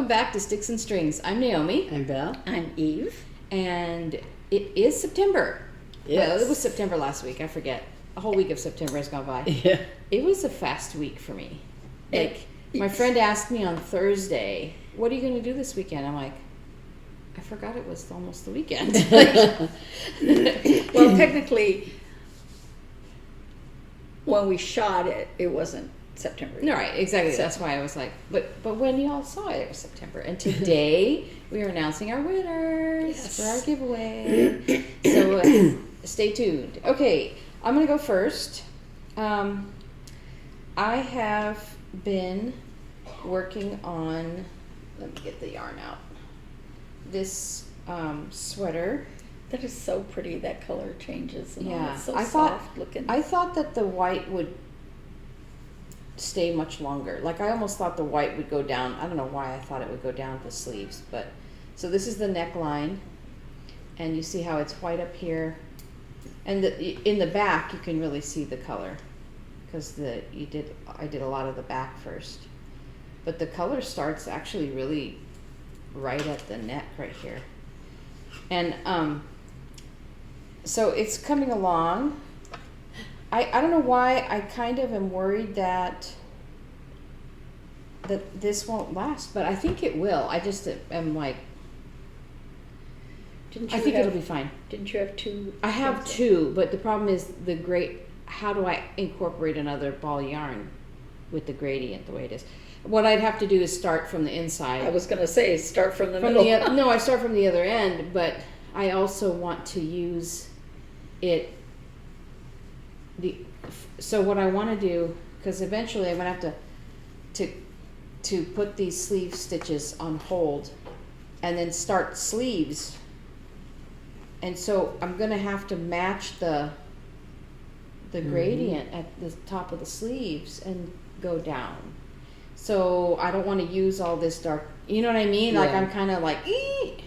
Welcome back to Sticks and Strings. I'm Naomi. I'm Val. I'm Eve. And it is September. Yes. Well, it was September last week. I forget. A whole week of September has gone by. Yeah. It was a fast week for me. Like, my friend asked me on Thursday, what are you going to do this weekend? I'm like, I forgot it was almost the weekend. Well, technically, when we shot it, it wasn't September. No, right, exactly. That's why I was like, but when y'all saw it, it was September. And today, we are announcing our winners for our giveaway. So stay tuned. Okay, I'm going to go first. I have been working on, let me get the yarn out, this sweater. That is so pretty. That color changes. And all. It's so I soft looking. I thought that the white would stay much longer. Like, I almost thought the white would go down. I don't know why I thought it would go down the sleeves, but so this is the neckline, and you see how it's white up here, and in the back you can really see the color because I did a lot of the back first, but the color starts actually really right at the neck right here, and so it's coming along. I don't know why I kind of am worried that this won't last, but I think it will. I just am like, I think it'll be fine. Didn't you have two? I have two, but the problem is how do I incorporate another ball yarn with the gradient the way it is? What I'd have to do is start from the inside. I was going to say start from the middle. No, I start from the other end, but I also want to use it. So what I want to do, because eventually I'm going to have to put these sleeve stitches on hold and then start sleeves, and so I'm going to have to match the gradient at the top of the sleeves and go down. So I don't want to use all this dark, you know what I mean? Yeah. Like, I'm kind of like, ee!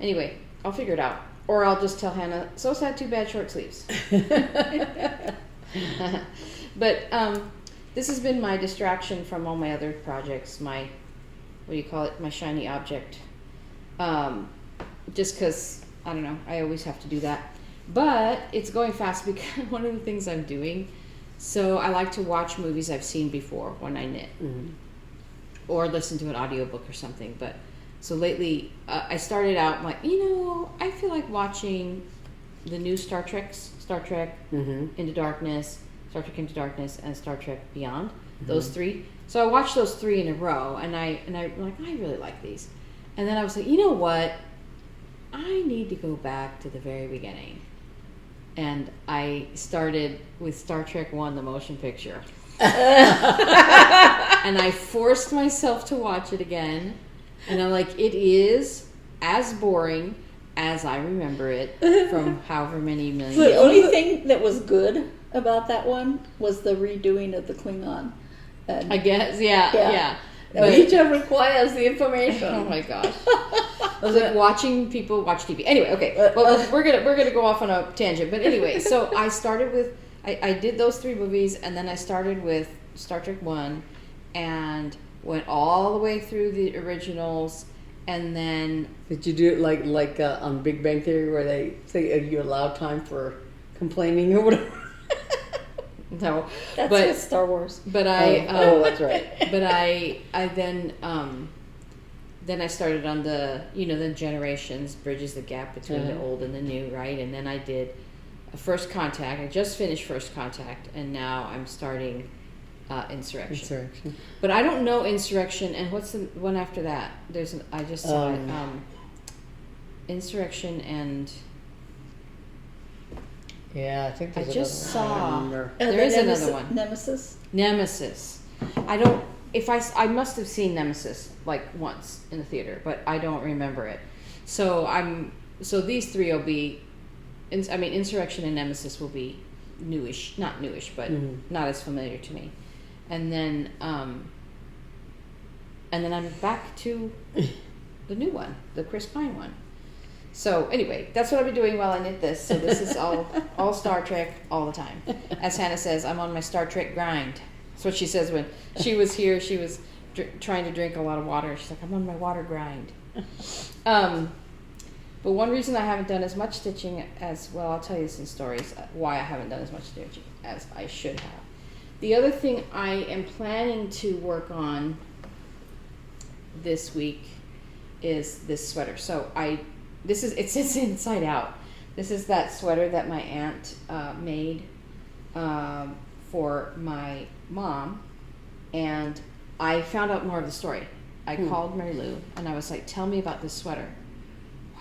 Anyway, I'll figure it out. Or I'll just tell Hannah, so sad, too bad, short sleeves. But this has been my distraction from all my other projects, my, what do you call it, my shiny object. Just because, I don't know, I always have to do that. But it's going fast because one of the things I'm doing, so I like to watch movies I've seen before when I knit. Mm-hmm. Or listen to an audiobook or something, but so lately, I started out like, I feel like watching the new Star Trek Into Darkness, Star Trek Into Darkness, and Star Trek Beyond. Mm-hmm. Those three. So I watched those three in a row, and I like, I really like these. And then I was like, you know what? I need to go back to the very beginning. And I started with Star Trek 1, the motion picture. And I forced myself to watch it again. And I'm like, it is as boring as I remember it from however many million years. The only thing that was good about that one was the redoing of the Klingon. I guess, yeah. Ouija requires the information. Oh my gosh. I was like watching people watch TV. Anyway, okay. Well, we're gonna go off on a tangent. But anyway, so I started with, I did those three movies, and then I started with Star Trek 1 and went all the way through the originals, and then... Did you do it like on Big Bang Theory where they say you allow time for complaining or whatever? No. That's with Star Wars. But that's right. But I then I started on the, the generations, bridges the gap between the old and the new, right? And then I did a First Contact. I just finished First Contact, and now I'm starting... Insurrection. But I don't know Insurrection, and what's the one after that? I just saw it. Insurrection and... Yeah, I think there's I just saw... There is another one. Nemesis. I must have seen Nemesis like once in the theater, but I don't remember it. So these three will be... Insurrection and Nemesis will be newish. Not newish, but not as familiar to me. And then I'm back to the new one, the Chris Pine one. So anyway, that's what I've been doing while I knit this. So this is all Star Trek all the time. As Hannah says, I'm on my Star Trek grind. That's what she says when she was here. She was trying to drink a lot of water. She's like, I'm on my water grind. But one reason I haven't done as much stitching as, well, I'll tell you some stories why I haven't done as much stitching as I should have. The other thing I am planning to work on this week is this sweater. So it's inside out. This is that sweater that my aunt made for my mom, and I found out more of the story. I called Mary Lou and I was like, tell me about this sweater.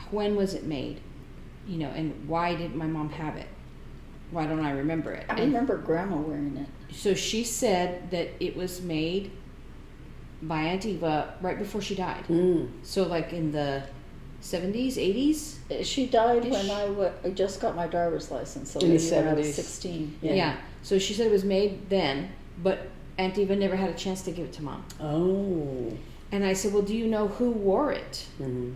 When was it made? You know, and why didn't my mom have it? Why don't I remember it? I remember Grandma wearing it. So she said that it was made by Aunt Eva right before she died. So like in the 70s, 80s? She died when I just got my driver's license, so In the maybe when I was 70s. 16. Yeah. So she said it was made then, but Aunt Eva never had a chance to give it to Mom. Oh. And I said, well, do you know who wore it? Mm-hmm.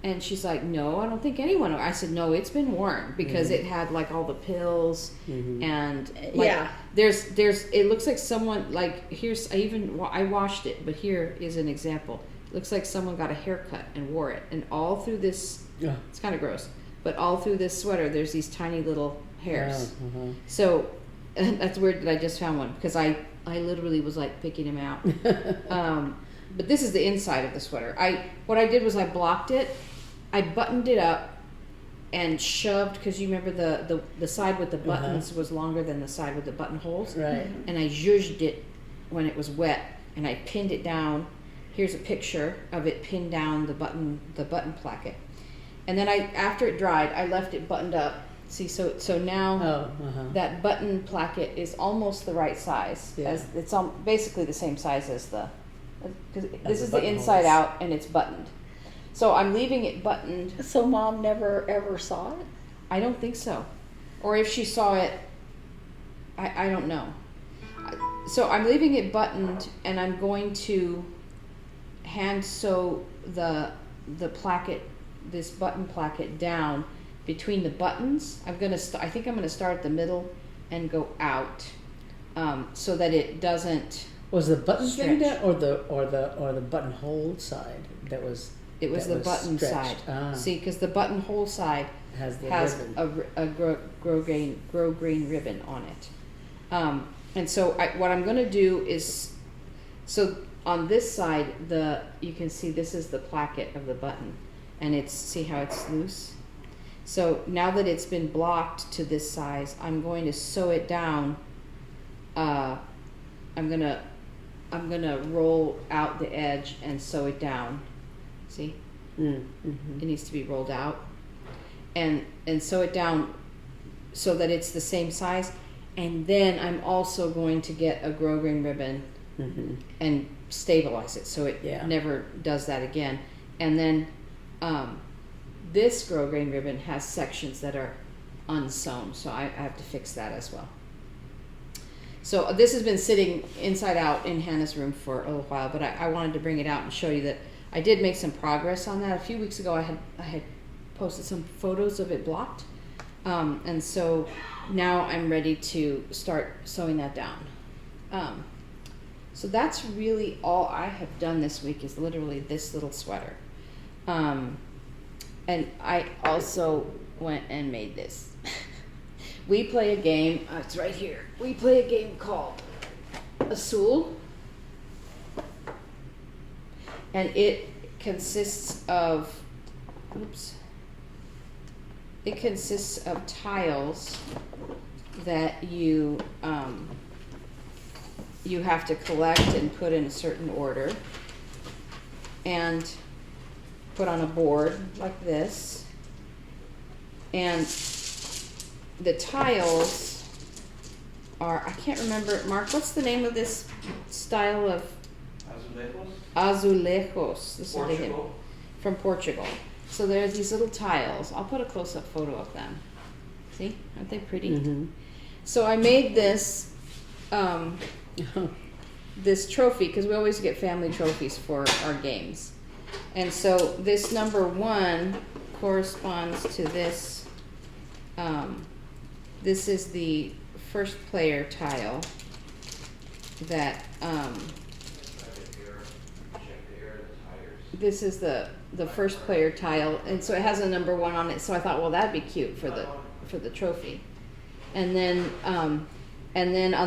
And she's like, no, I don't think anyone. I said, no, it's been worn because it had like all the pills and like, there's it looks like someone like I washed it, but here is an example. It looks like someone got a haircut and wore it, and all through this, it's kind of gross, but all through this sweater, there's these tiny little hairs. So that's weird that I just found one because I literally was like picking them out. But this is the inside of the sweater. What I did was I blocked it. I buttoned it up and shoved, because you remember the side with the buttons was longer than the side with the buttonholes. Right. And I zhuzhed it when it was wet, and I pinned it down. Here's a picture of it pinned down the button placket. And then after it dried, I left it buttoned up. See, so now that button placket is almost the right size. Yeah. As it's basically the same size as because this is the buttonholes. inside out and it's buttoned. So I'm leaving it buttoned. So Mom never ever saw it? I don't think so. Or if she saw it, I don't know. So I'm leaving it buttoned, and I'm going to hand sew the placket, this button placket, down between the buttons. I think I'm gonna start at the middle and go out, so that it doesn't. Was the button thing stretch. down, or the buttonhole side that was? It was that the button stretched? side. See, because the buttonhole side has the has ribbon. a grosgrain ribbon on it. And so what I'm going to do is, so on this side, you can see this is the placket of the button, and see how it's loose? So now that it's been blocked to this size, I'm going to sew it down. I'm gonna roll out the edge and sew it down. See? It needs to be rolled out, and sew it down so that it's the same size. And then I'm also going to get a grosgrain ribbon and stabilize it so it never does that again. And then this grosgrain ribbon has sections that are unsewn, so I have to fix that as well. So this has been sitting inside out in Hannah's room for a little while, but I wanted to bring it out and show you that I did make some progress on that. A few weeks ago I had posted some photos of it blocked, and so now I'm ready to start sewing that down. So that's really all I have done this week, is literally this little sweater. And I also went and made this. We play a game, it's right here. We play a game called SAL. And it consists of, tiles that you have to collect and put in a certain order and put on a board like this. And the tiles are, I can't remember, Mark, what's the name of this style of? Azulejos. This is from Portugal. So there's these little tiles. I'll put a close-up photo of them. See? Aren't they pretty? So I made this this trophy, because we always get family trophies for our games. And so this number 1 corresponds to this. This is the first player tile that this is the first player tile, and so it has a number 1 on it. So I thought, well, that'd be cute for the trophy. And then on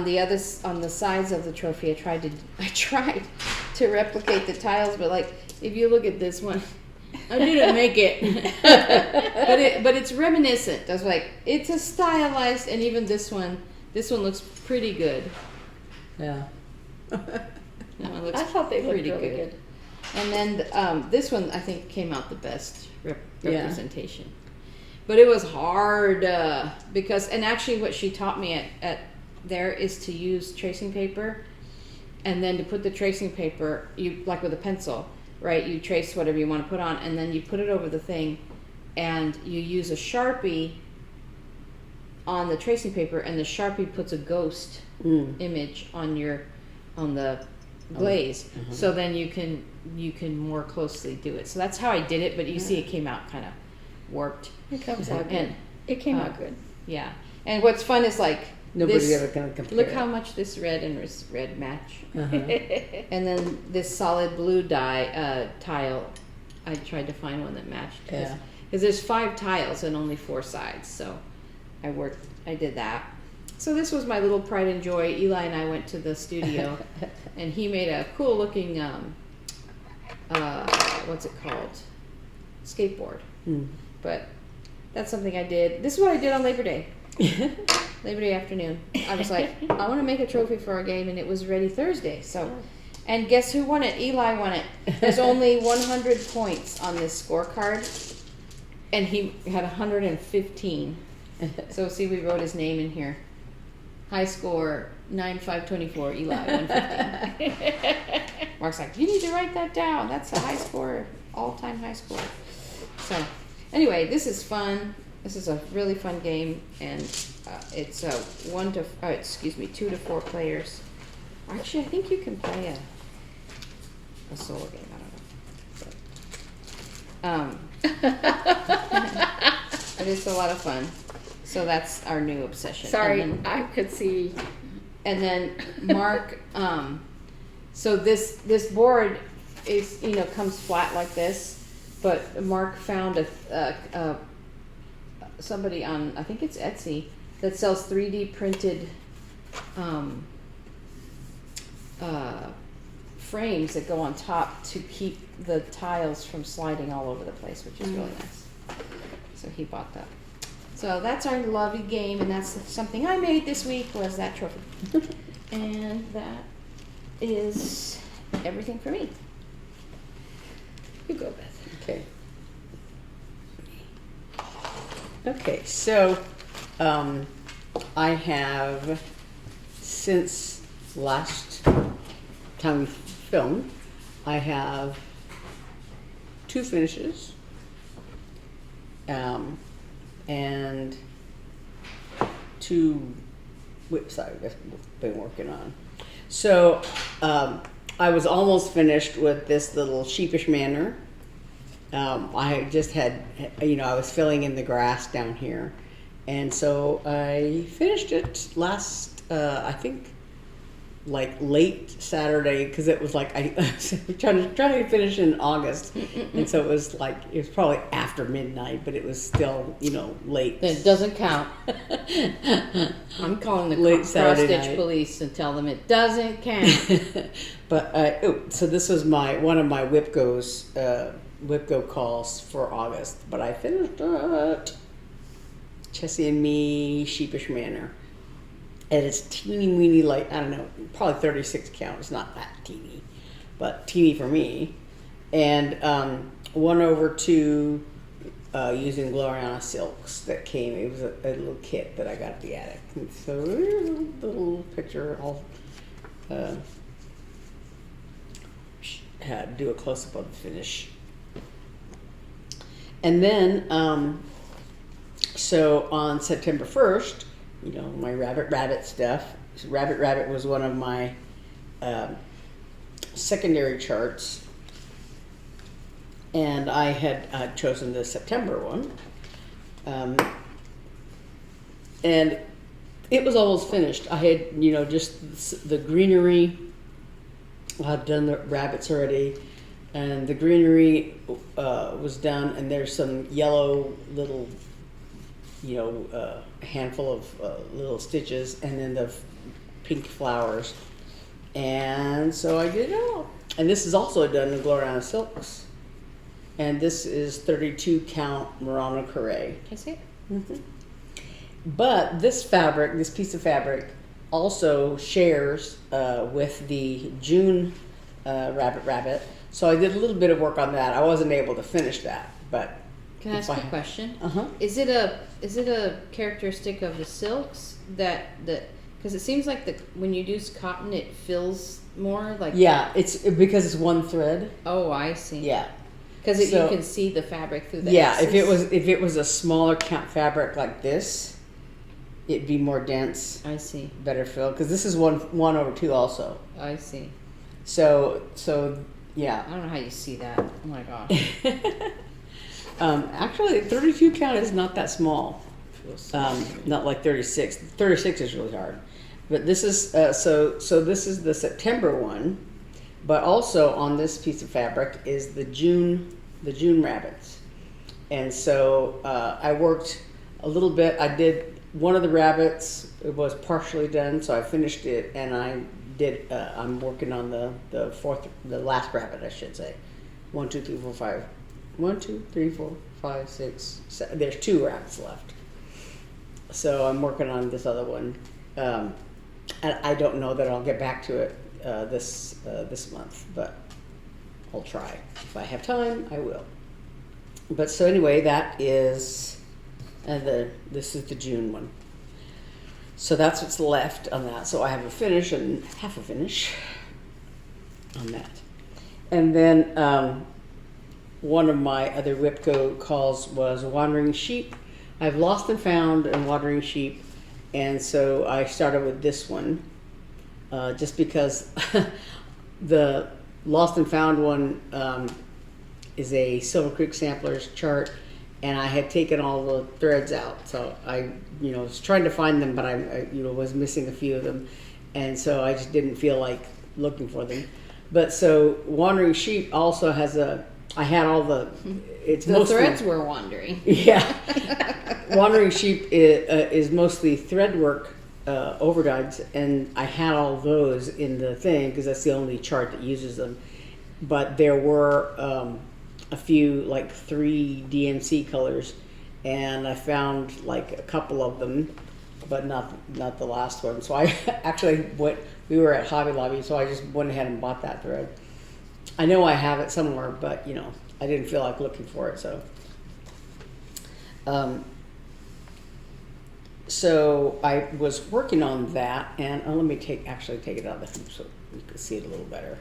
the sides of the trophy, I tried to replicate the tiles, but like if you look at this one, I didn't make it. but it's reminiscent. I was like, it's a stylized, and even this one looks pretty good. Yeah. No, it looks I thought they looked pretty really good. And then this one I think came out the best representation. But it was hard because, and actually what she taught me at there is to use tracing paper, and then to put the tracing paper, you like with a pencil, right? You trace whatever you want to put on, and then you put it over the thing, and you use a Sharpie on the tracing paper, and the Sharpie puts a ghost image on the glaze, so then you can more closely do it. So that's how I did it, but you see it came out kind of warped. It comes out good. And It came out good. yeah, and what's fun is like Nobody's ever going to compare. look how much this red and this red match. And then this solid blue dye tile, I tried to find one that matched. Yeah. Because there's 5 tiles and only 4 sides, so I did that. So this was my little pride and joy. Eli and I went to the studio, and he made a cool looking, what's it called? Skateboard. But that's something I did. This is what I did on Labor Day. Labor Day afternoon. I was like, I want to make a trophy for our game, and it was ready Thursday. So, and guess who won it? Eli won it. There's only 100 points on this scorecard, and he had 115. So see, we wrote his name in here. High score 9524. Eli 115. Mark's like, you need to write that down. That's a high score, all-time high score. So, anyway, this is fun. This is a really fun game, and it's 2 to 4 players. Actually, I think you can play a solo game. I don't know. But it's a lot of fun. So that's our new obsession. Sorry, And then, I could see. and then Mark. So this board is comes flat like this, but Mark found somebody on, I think it's Etsy, that sells 3D printed frames that go on top to keep the tiles from sliding all over the place, which is really nice. So he bought that. So that's our lovely game, and that's something I made this week, was that trophy. And that is everything for me. You go, Beth. Okay. Okay, so I have, since last time we filmed, I have 2 finishes and 2 whips I've been working on. So I was almost finished with this little sheepish manner. I just had, I was filling in the grass down here. And so I finished it last, I think, like late Saturday, because it was like, I was trying to finish in August. And so it was probably after midnight, but it was still, late. Then it doesn't count. I'm calling the Late cross Saturday stitch night. police and tell them it doesn't count. But so this was one of my WIP-GO calls for August, but I finished it. Chessie and Me, sheepish manner, and it's teeny weeny, like, I don't know, probably 36 count. It's not that teeny, but teeny for me. And went over to using Gloriana silks that came. It was a little kit that I got at the attic, and so there's a little picture. I'll do a close up of the finish. And then, so on September 1st, my rabbit stuff. So rabbit was one of my secondary charts, and I had chosen the September one, and it was almost finished. I had, just the greenery. I've done the rabbits already. and the greenery was done, and there's some yellow little, handful of little stitches, and then the pink flowers. And so I did it all. And this is also done in Gloriana Silks. And this is 32 count Murano Carré. Can I see it? Mm-hmm. But this fabric, this piece of fabric, also shares with the June rabbit. So I did a little bit of work on that. I wasn't able to finish that, but can I ask you a question? Uh-huh. Is it a characteristic of the silks that because it seems like when you use cotton it fills more like it's because it's one thread. Oh, I see. Yeah. Because you can see the fabric through the X's. X's. if it was a smaller count fabric like this, it'd be more dense. I see. Better fill, because this is 1/2 also. I see. So yeah. I don't know how you see that. Oh my gosh. Actually, 32 count is not that small. Not like 36. 36 is really hard. But this is so this is the September one, but also on this piece of fabric is the June rabbits. And so I worked a little bit. I did one of the rabbits. It was partially done, so I finished it, and I'm working on the last rabbit, I should say. 1, 2, 3, 4, 5. 1, 2, 3, 4, 5, 6, 7. There's 2 rabbits left. So I'm working on this other one. And I don't know that I'll get back to it this month, but I'll try. If I have time, I will. But so anyway, that is this is the June one. So that's what's left on that. So I have a finish and half a finish on that. And then one of my other WIP-GO calls was Wandering Sheep. I've lost and found and Wandering Sheep. And so I started with this one, just because the Lost and Found one is a Silver Creek Samplers chart, and I had taken all the threads out. So I, was trying to find them, but I was missing a few of them, and so I just didn't feel like looking for them. But so Wandering Sheep also has I had all the. It's the mostly, threads were wandering. Yeah. Wandering Sheep is mostly thread work overdyes, and I had all those in the thing because that's the only chart that uses them. But there were a few, like 3 DMC colors, and I found like a couple of them, but not the last one. So I actually we were at Hobby Lobby, so I just went ahead and bought that thread. I know I have it somewhere, but I didn't feel like looking for it, so. So I was working on that, and let me actually take it out of the hoop so you can see it a little better.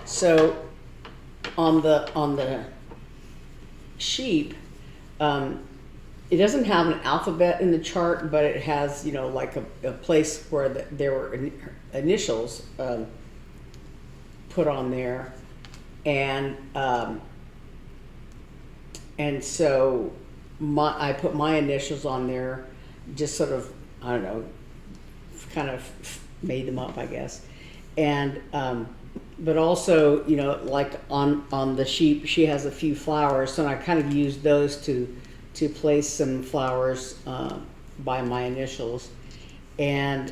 So on the sheep, it doesn't have an alphabet in the chart, but it has like a place where there were initials put on there, and so I put my initials on there, just sort of, I don't know, kind of made them up, I guess. And but also, like on the sheep, she has a few flowers, so I kind of used those to place some flowers by my initials. And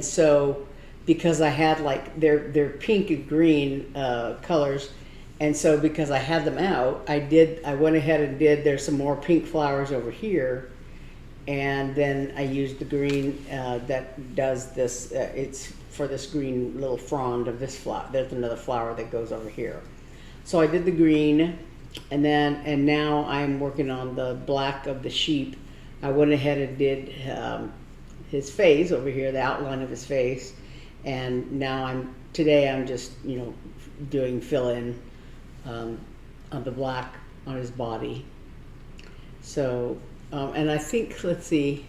so because I had like they're pink and green colors. And so because I had them out, I went ahead and there's some more pink flowers over here. And then I used the green that does this, it's for this green little frond of this flower. There's another flower that goes over here. So I did the green, and now I'm working on the black of the sheep. I went ahead and did his face over here, the outline of his face. And now today I'm just, doing fill-in on the black on his body. So, and I think, let's see,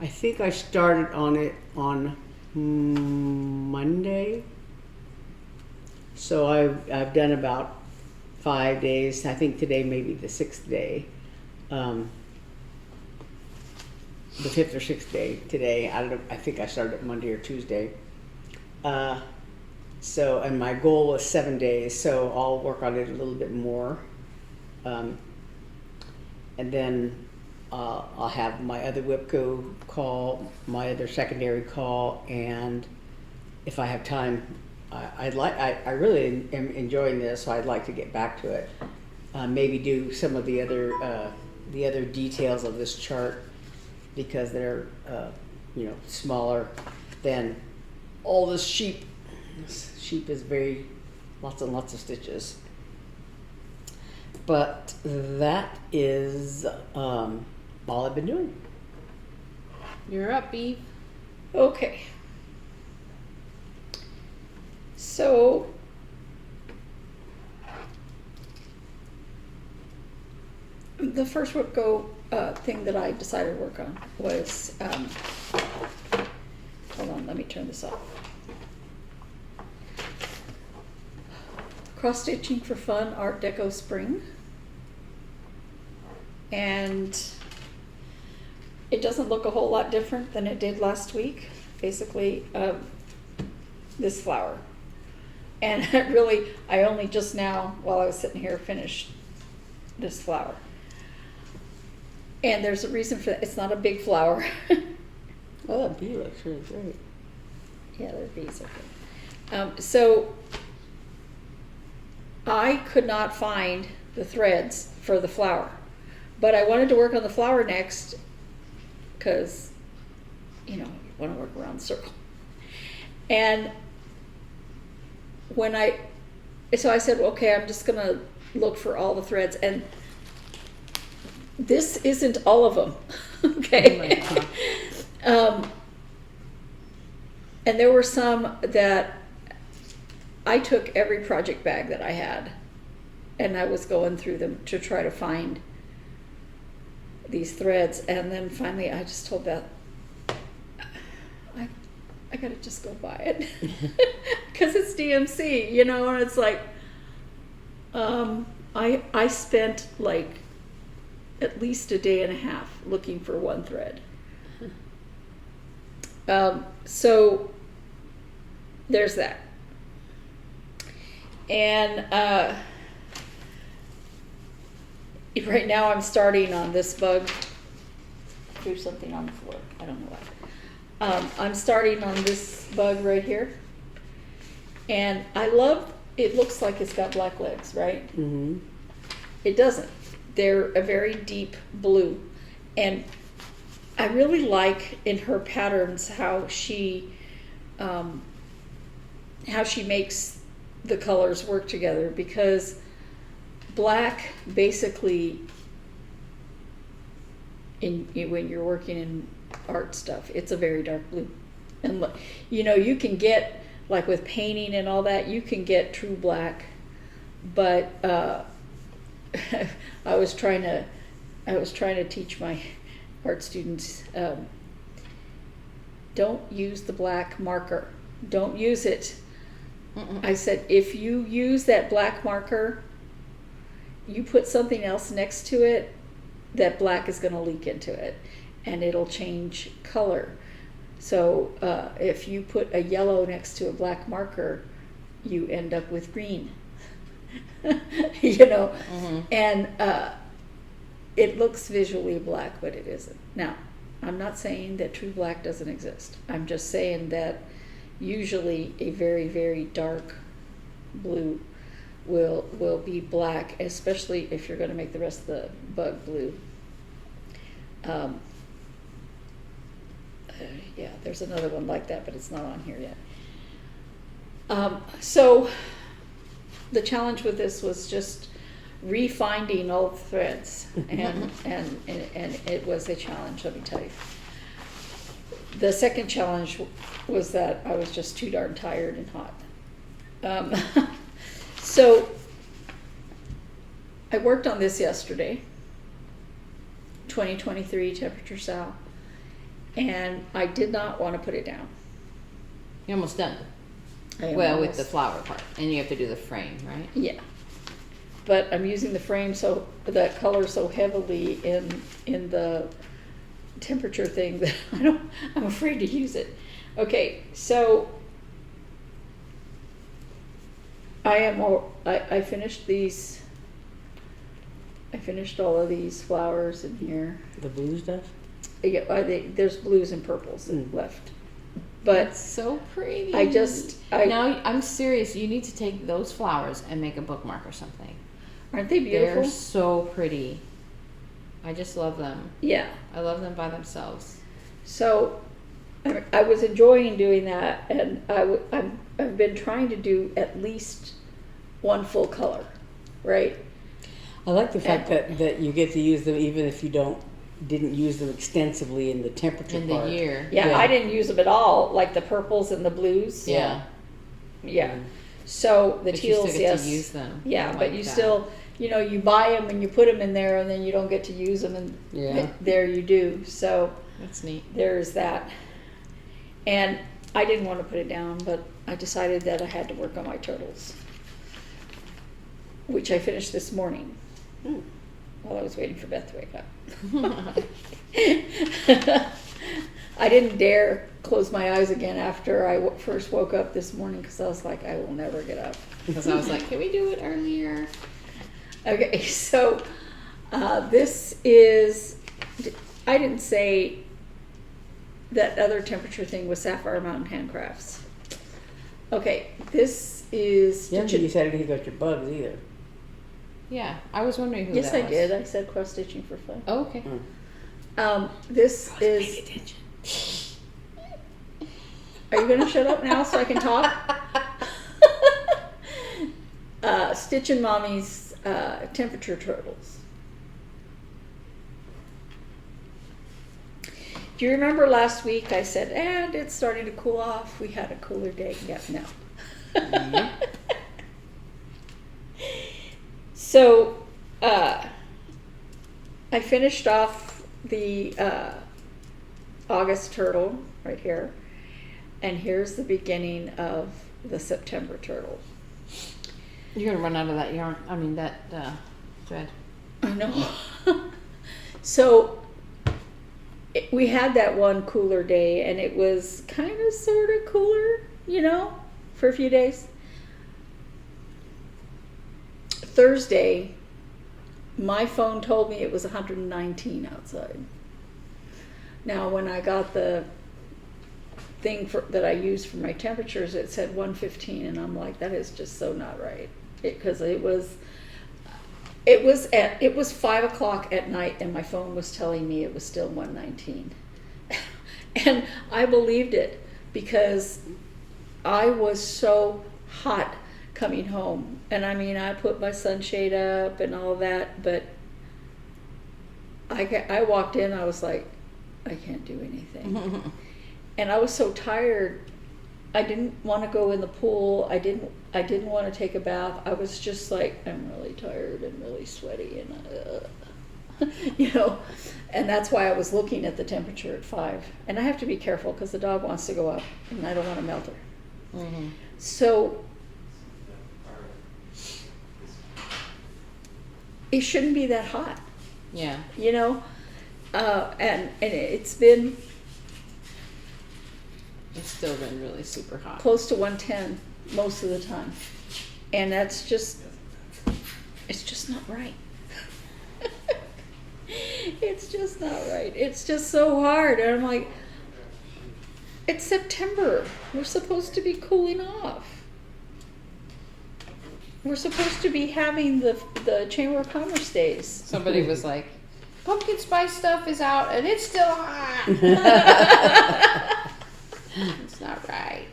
I think I started on it on Monday. So I've done about 5 days. I think today may be the 6th day. The 5th or 6th day today. I don't know. I think I started Monday or Tuesday. So, and my goal was 7 days, so I'll work on it a little bit more. And then I'll have my other WIP-GO call, my other secondary call, and if I have time, I really am enjoying this, so I'd like to get back to it. Maybe do some of the other details of this chart, because they're smaller than all this sheep. This sheep is very lots and lots of stitches. But that is all I've been doing. You're up, Eve. Okay. So the first WIP-GO thing that I decided to work on was, hold on, let me turn this off. Cross stitching for fun, Art Deco spring. And it doesn't look a whole lot different than it did last week. Basically, this flower. And I only just now, while I was sitting here, finished this flower. And there's a reason for that. It's not a big flower. Oh, that bee looks really great. Yeah, the bees are good. So I could not find the threads for the flower, but I wanted to work on the flower next because, you want to work around the circle. And so I said, okay, I'm just going to look for all the threads, and this isn't all of them. Okay. And there were some that I took every project bag that I had, and I was going through them to try to find these threads. And then finally I just told Beth, I gotta just go buy it because it's DMC, and it's like, I spent like at least a day and a half looking for one thread. So there's that. And right now I'm starting on this bug. Threw something on the floor. I don't know why. I'm starting on this bug right here. And I love, it looks like it's got black legs, right? Mm-hmm. It doesn't. They're a very deep blue. And I really like in her patterns how she makes the colors work together, because black basically when you're working in art stuff, it's a very dark blue. And you can get, like with painting and all that, you can get true black, but I was trying to teach my art students, don't use the black marker. Don't use it. Mm-mm. I said, if you use that black marker, you put something else next to it, that black is going to leak into it and it'll change color. So if you put a yellow next to a black marker, you end up with green. Mm-hmm. And it looks visually black, but it isn't. Now, I'm not saying that true black doesn't exist. I'm just saying that usually a very, very dark blue will be black, especially if you're going to make the rest of the bug blue. Yeah, there's another one like that, but it's not on here yet. So the challenge with this was just refinding old threads, and it was a challenge, let me tell you. The second challenge was that I was just too darn tired and hot. So I worked on this yesterday, 2023 temperature SAL, and I did not want to put it down. You're almost done. With the flower part, and you have to do the frame, right? Yeah, but I'm using the frame so that color so heavily in the temperature thing that I'm afraid to use it. Okay, so I finished these. I finished all of these flowers in here. The blue stuff? There's blues and purples left. But It's so pretty. now I'm serious. You need to take those flowers and make a bookmark or something. aren't they beautiful? They're so pretty. I just love them. Yeah. I love them by themselves. So I was enjoying doing that, and I've been trying to do at least one full color, right? I like the fact that you get to use them even if you didn't use them extensively in the temperature In part. the year. Yeah, I didn't use them at all, like the purples and the blues. Yeah. Yeah. So the But you teals, still get yes. to use them. Yeah, I but like you that. still, you buy them and you put them in there, and then you don't get to use them, and there you do. So That's neat. there's that. And I didn't want to put it down, but I decided that I had to work on my turtles, which I finished this morning while I was waiting for Beth to wake up. I didn't dare close my eyes again after I first woke up this morning, because I was like, I will never get up. Because I was like, can we do it earlier? Okay, so this is, I didn't say that other temperature thing was Sapphire Mountain Handcrafts. Okay, this is... Yeah, but you said you got your bugs either. Yeah, I was wondering who Yes, that I was. did. I said cross stitching for fun. Oh, okay. This is... attention. Are you going to shut up now so I can talk? Stitch and Mommy's temperature turtles. Do you remember last week I said, and it's starting to cool off. We had a cooler day. Yeah, no. So I finished off the August turtle right here. And here's the beginning of the September turtle. You're gonna run out of that yarn. I mean that thread. I know. So we had that one cooler day, and it was kind of sort of cooler, for a few days. Thursday, my phone told me it was 119 outside. Now, when I got the thing that I use for my temperatures, it said 115, and I'm like, that is just so not right, because it was 5 o'clock at night, and my phone was telling me it was still 119. And I believed it, because I was so hot coming home. And I mean, I put my sunshade up and all that, but I walked in, I was like, I can't do anything. And I was so tired. I didn't want to go in the pool. I didn't want to take a bath. I was just like, I'm really tired and really sweaty, and and that's why I was looking at the temperature at 5. And I have to be careful, because the dog wants to go up, and I don't want to melt her. Mm-hmm. So it shouldn't be that hot, Yeah. and it's been It's still been really super hot. close to 110 most of the time, and it's just not right. It's just not right. It's just so hard, and I'm like, it's September. We're supposed to be cooling off. We're supposed to be having the Chamber of Commerce days. Somebody was like, pumpkin spice stuff is out and it's still hot. It's not right.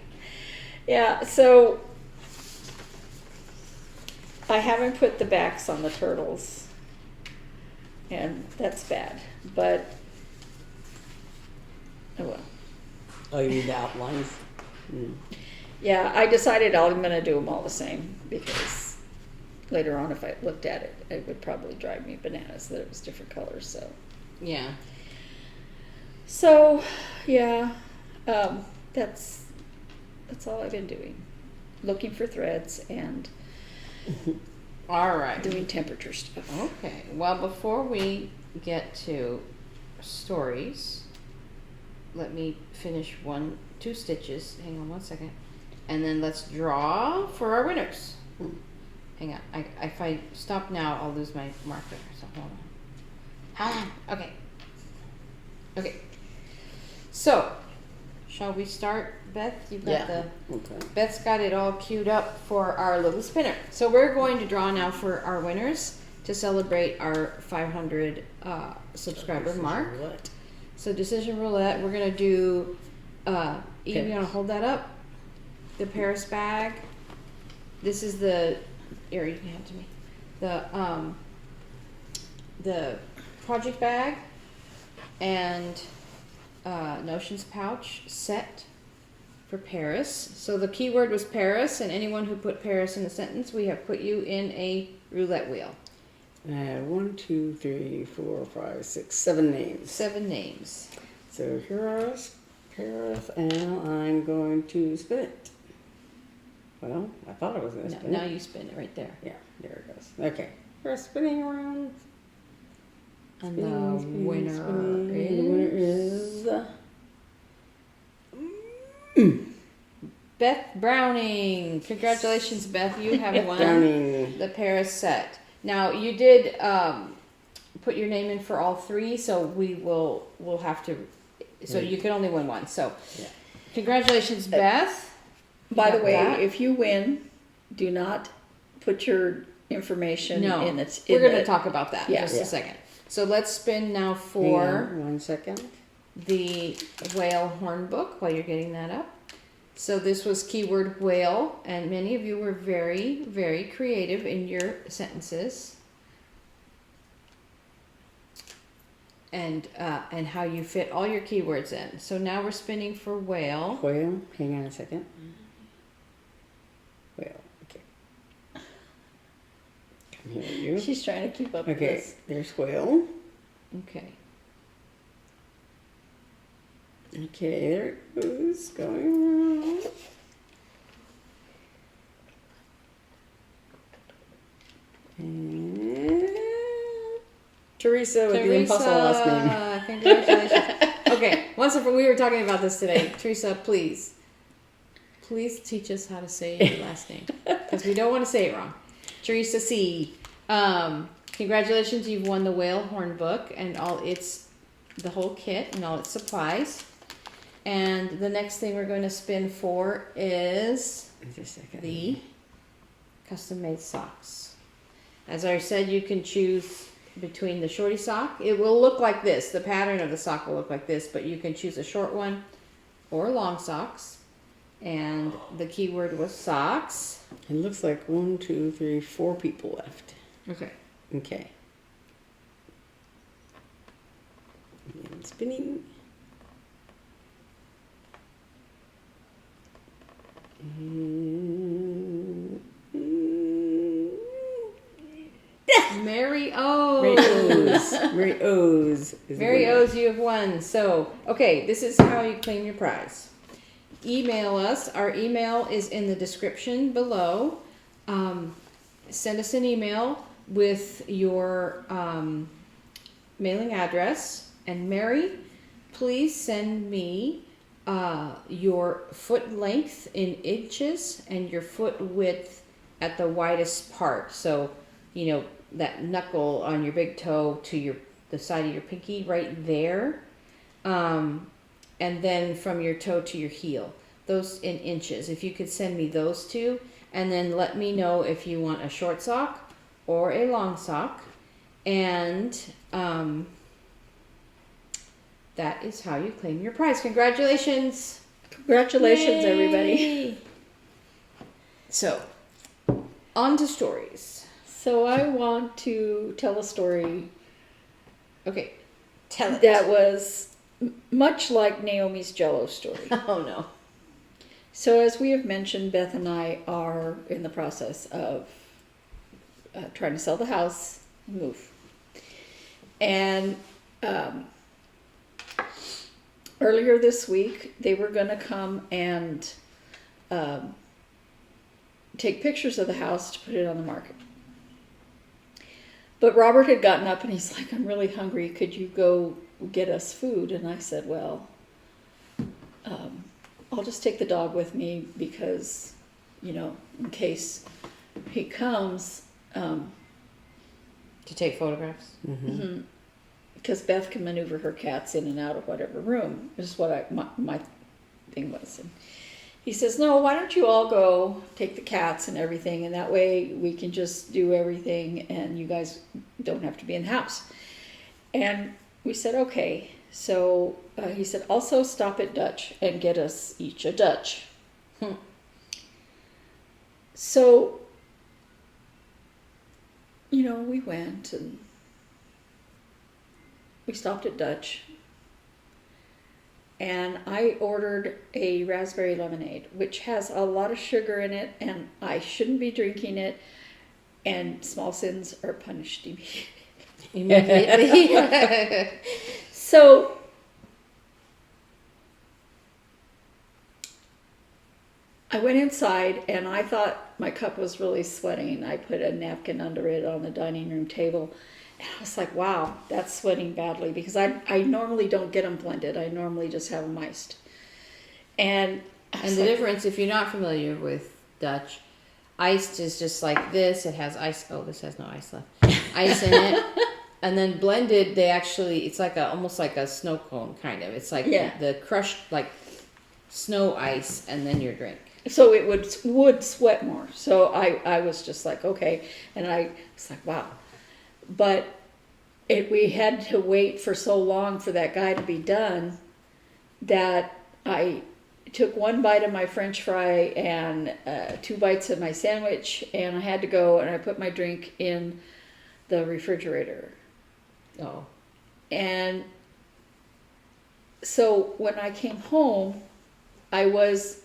Yeah, so I haven't put the backs on the turtles, and that's bad, but oh well. Oh, you mean the outlines? Yeah, I decided I'm going to do them all the same, because later on, if I looked at it, it would probably drive me bananas that it was different colors. Yeah. So yeah, that's all I've been doing, looking for threads and All right. doing temperature stuff. Okay. Well, before we get to stories, let me finish 2 stitches. Hang on one second. And then let's draw for our winners. Hang on. If I stop now, I'll lose my marker. So hold on. Okay. Okay. So, shall we start, Beth? You've got Okay. Beth's got it all queued up for our little spinner. So we're going to draw now for our winners to celebrate our 500 subscriber mark. Roulette. So decision roulette. We're gonna do. Eve, you wanna hold that up? The Paris bag. This is the. Here, you can hand it to me. The project bag and notions pouch set for Paris. So the keyword was Paris, and anyone who put Paris in the sentence, we have put you in a roulette wheel. 1, 2, 3, 4, 5, 6, 7 names. 7 names. So here's Paris, and I'm going to spin it. Well, I thought I was going to spin Now it. you spin it right there. Yeah, there it goes. Okay, we're spinning around. And Spinning, the spinning, winner spinning. is The winner is Beth Browning. Congratulations, Beth. You have won Browning. the Paris set. Now you did put your name in for all 3, so we'll have to. So you can only win one. So, Yeah. congratulations, Beth. By the You way, have that. if you win, do not put your information No, in it. we're going to talk about that in Yeah. just Yeah. a second. So let's spin now Hang for on 1 second. the whale horn book while you're getting that up. So this was keyword whale, and many of you were very, very creative in your sentences. And how you fit all your keywords in. So now we're spinning for whale. Whale, hang on a second. Whale, okay. Come here, you. She's trying to keep up with Okay, this. there's whale. Okay. Okay, there it goes, going around. And Teresa with the impossible last name. Congratulations. Okay, once and for we were talking about this today. Teresa, please teach us how to say your last name because we don't want to say it wrong. Teresa C. Congratulations, you've won the whale horn book and the whole kit and all its supplies. And the next thing we're going to spin for is Just a second. the custom made socks. As I said, you can choose between the shorty sock. It will look like this. The pattern of the sock will look like this, but you can choose a short one or long socks. And the keyword was socks. It looks like 1, 2, 3, 4 people left. Okay. Okay. And spinning. Mary O. Mary O's. Mary O's. is the Mary winner. O's, you have won. So, okay, this is how you claim your prize. Email us. Our email is in the description below. Send us an email with your mailing address. And Mary, please send me your foot length in inches and your foot width at the widest part. So, you know, that knuckle on your big toe to the side of your pinky right there. And then from your toe to your heel. Those in inches. If you could send me those 2. And then let me know if you want a short sock or a long sock. And that is how you claim your prize. Congratulations. Congratulations, everybody. Yay. So, on to stories. So I want to tell a story Okay, tell it. that was much like Naomi's Jello story. Oh no. So as we have mentioned, Beth and I are in the process of trying to sell the house and move. And earlier this week, they were going to come and take pictures of the house to put it on the market. But Robert had gotten up and he's like, I'm really hungry. Could you go get us food? And I said, well, I'll just take the dog with me because, you know, in case he comes, To take photographs. because Beth can maneuver her cats in and out of whatever room, is what my thing was. And he says, no, why don't you all go take the cats and everything, and that way we can just do everything and you guys don't have to be in the house. And we said, okay. So he said, also stop at Dutch and get us each a Dutch. So, we went and we stopped at Dutch. And I ordered a raspberry lemonade, which has a lot of sugar in it, and I shouldn't be drinking it, and small sins are punished immediately. So I went inside, and I thought my cup was really sweating. I put a napkin under it on the dining room table. And I was like, wow, that's sweating badly, because I normally don't get them blended. I normally just have them iced. And the difference, if you're not familiar with Dutch, iced is just like this. It has ice. Oh, this has no ice left. Ice in it. And then blended, it's like almost like a snow cone, kind of. It's like the crushed, like snow ice, and then your drink. So it would sweat more. So I was just like, okay. And I was like, wow. But we had to wait for so long for that guy to be done that I took one bite of my French fry and 2 bites of my sandwich, and I had to go and I put my drink in the refrigerator. Oh. And so when I came home, I was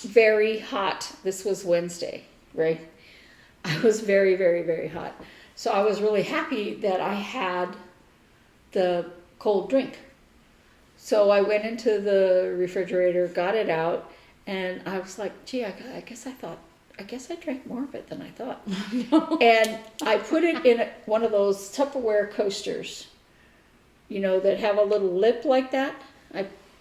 very hot. This was Wednesday, right? I was very, very, very hot. So I was really happy that I had the cold drink. So I went into the refrigerator, got it out, and I was like, gee, I guess I drank more of it than I thought. No. And I put it in one of those Tupperware coasters, that have a little lip like that,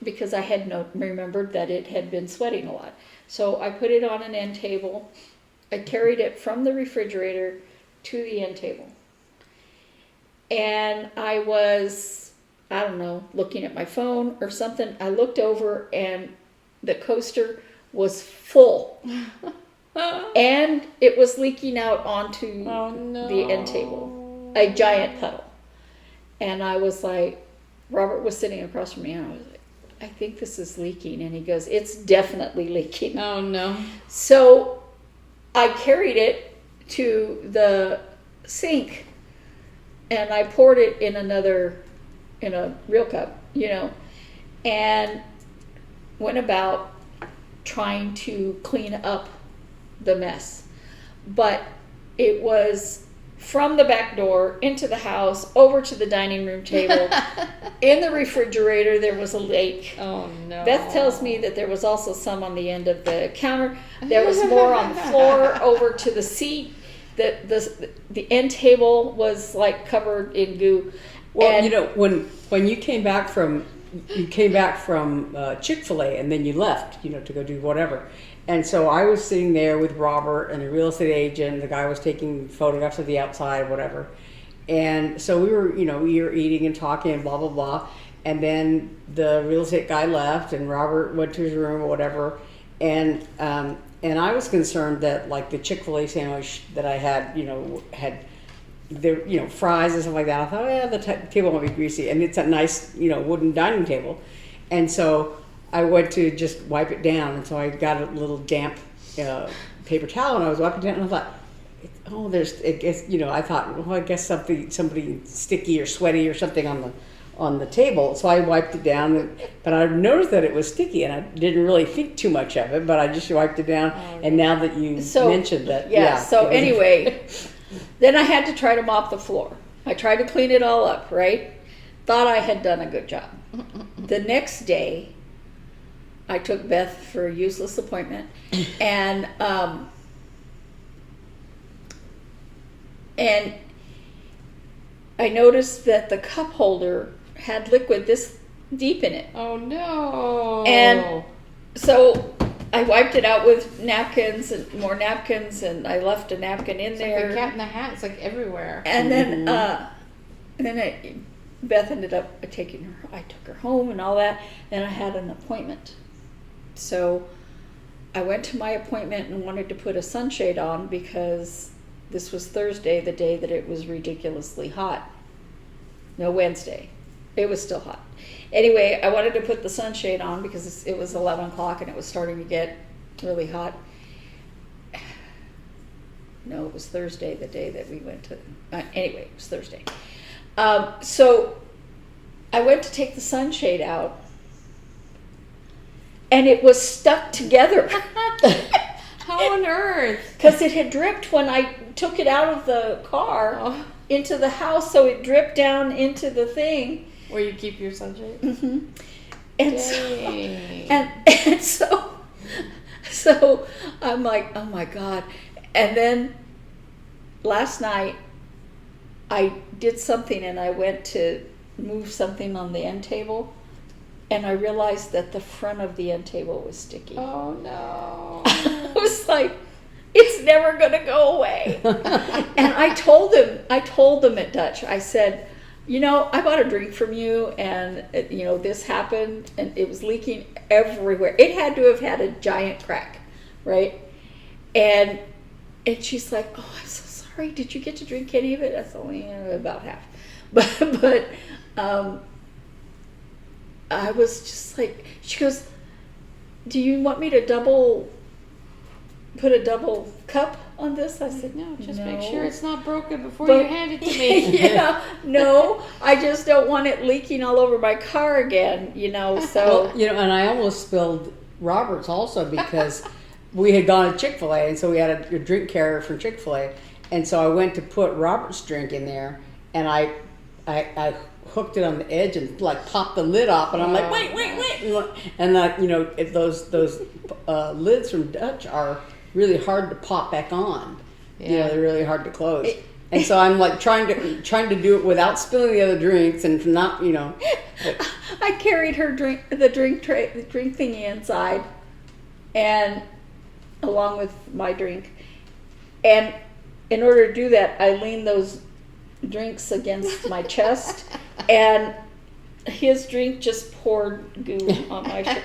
because I had remembered that it had been sweating a lot. So I put it on an end table. I carried it from the refrigerator to the end table. And I was, I don't know, looking at my phone or something. I looked over and the coaster was full. And it was leaking out onto the end table. A giant puddle. And I was like, Robert was sitting across from me, and I was like, I think this is leaking. And he goes, it's definitely leaking. Oh, no. So I carried it to the sink, and I poured it in a real cup, and went about trying to clean up the mess. But it was from the back door into the house, over to the dining room table. In the refrigerator, there was a lake. Oh, no. Beth tells me that there was also some on the end of the counter. There was more on the floor, over to the seat. The end table was like covered in goo. Well, when you came back from Chick-fil-A, and then you left, to go do whatever. And so I was sitting there with Robert and the real estate agent. The guy was taking photographs of the outside, whatever. And so we were eating and talking and blah, blah, blah. And then the real estate guy left, and Robert went to his room or whatever. And I was concerned that, like, the Chick-fil-A sandwich that I had, had the, fries and stuff like that. I thought, the table won't be greasy. And it's a nice, wooden dining table. And so I went to just wipe it down, and so I got a little damp paper towel, and I was wiping it down, and I thought, I thought, well, I guess somebody sticky or sweaty or something on the table. So I wiped it down, but I noticed that it was sticky, and I didn't really think too much of it, but I just wiped it down. And now that you mentioned that, So anyway, then I had to try to mop the floor. I tried to clean it all up, right? Thought I had done a good job. The next day, I took Beth for a useless appointment, and I noticed that the cup holder had liquid this deep in it. Oh, no. And so I wiped it out with napkins and more napkins, and I left a napkin in It's there. like the Cat in the Hat. It's like everywhere. And then Beth ended up taking her. I took her home and all that. And I had an appointment, so I went to my appointment and wanted to put a sunshade on because this was Thursday, the day that it was ridiculously hot. No, Wednesday. It was still hot. Anyway, I wanted to put the sunshade on because it was 11 o'clock and it was starting to get really hot. No, it was Thursday, the day that we went to. Anyway, it was Thursday. So I went to take the sunshade out, and it was stuck together. How on earth? Because it had dripped when I took it out of the car into the house, so it dripped down into the thing. Where you keep your sunshade? Mm-hmm. And Dang. so I'm like, oh my God. And then last night I did something and I went to move something on the end table, and I realized that the front of the end table was sticky. Oh no. I was like, it's never gonna go away. And I told them at Dutch, I said, you know, I bought a drink from you, and this happened, and it was leaking everywhere. It had to have had a giant crack, right? And she's like, oh, I'm so sorry. Did you get to drink any of it? That's only about half. But I was just like, she goes, do you want me to put a double cup on this? I said, No, just no. make sure it's not broken before But- you hand it to me. Yeah, no, I just don't want it leaking all over my car again, so. Well, and I almost spilled Robert's also because we had gone to Chick-fil-A, and so we had a drink carrier from Chick-fil-A, and so I went to put Robert's drink in there, and I hooked it on the edge and like popped the lid off, and I'm like, wait, and those lids from Dutch are really hard to pop back on. Yeah. They're really hard to close. And so I'm like trying to do it without spilling the other drinks and not, but, I carried the drink thingy inside, and along with my drink, and in order to do that, I leaned those drinks against my chest, and his drink just poured goo on my shirt.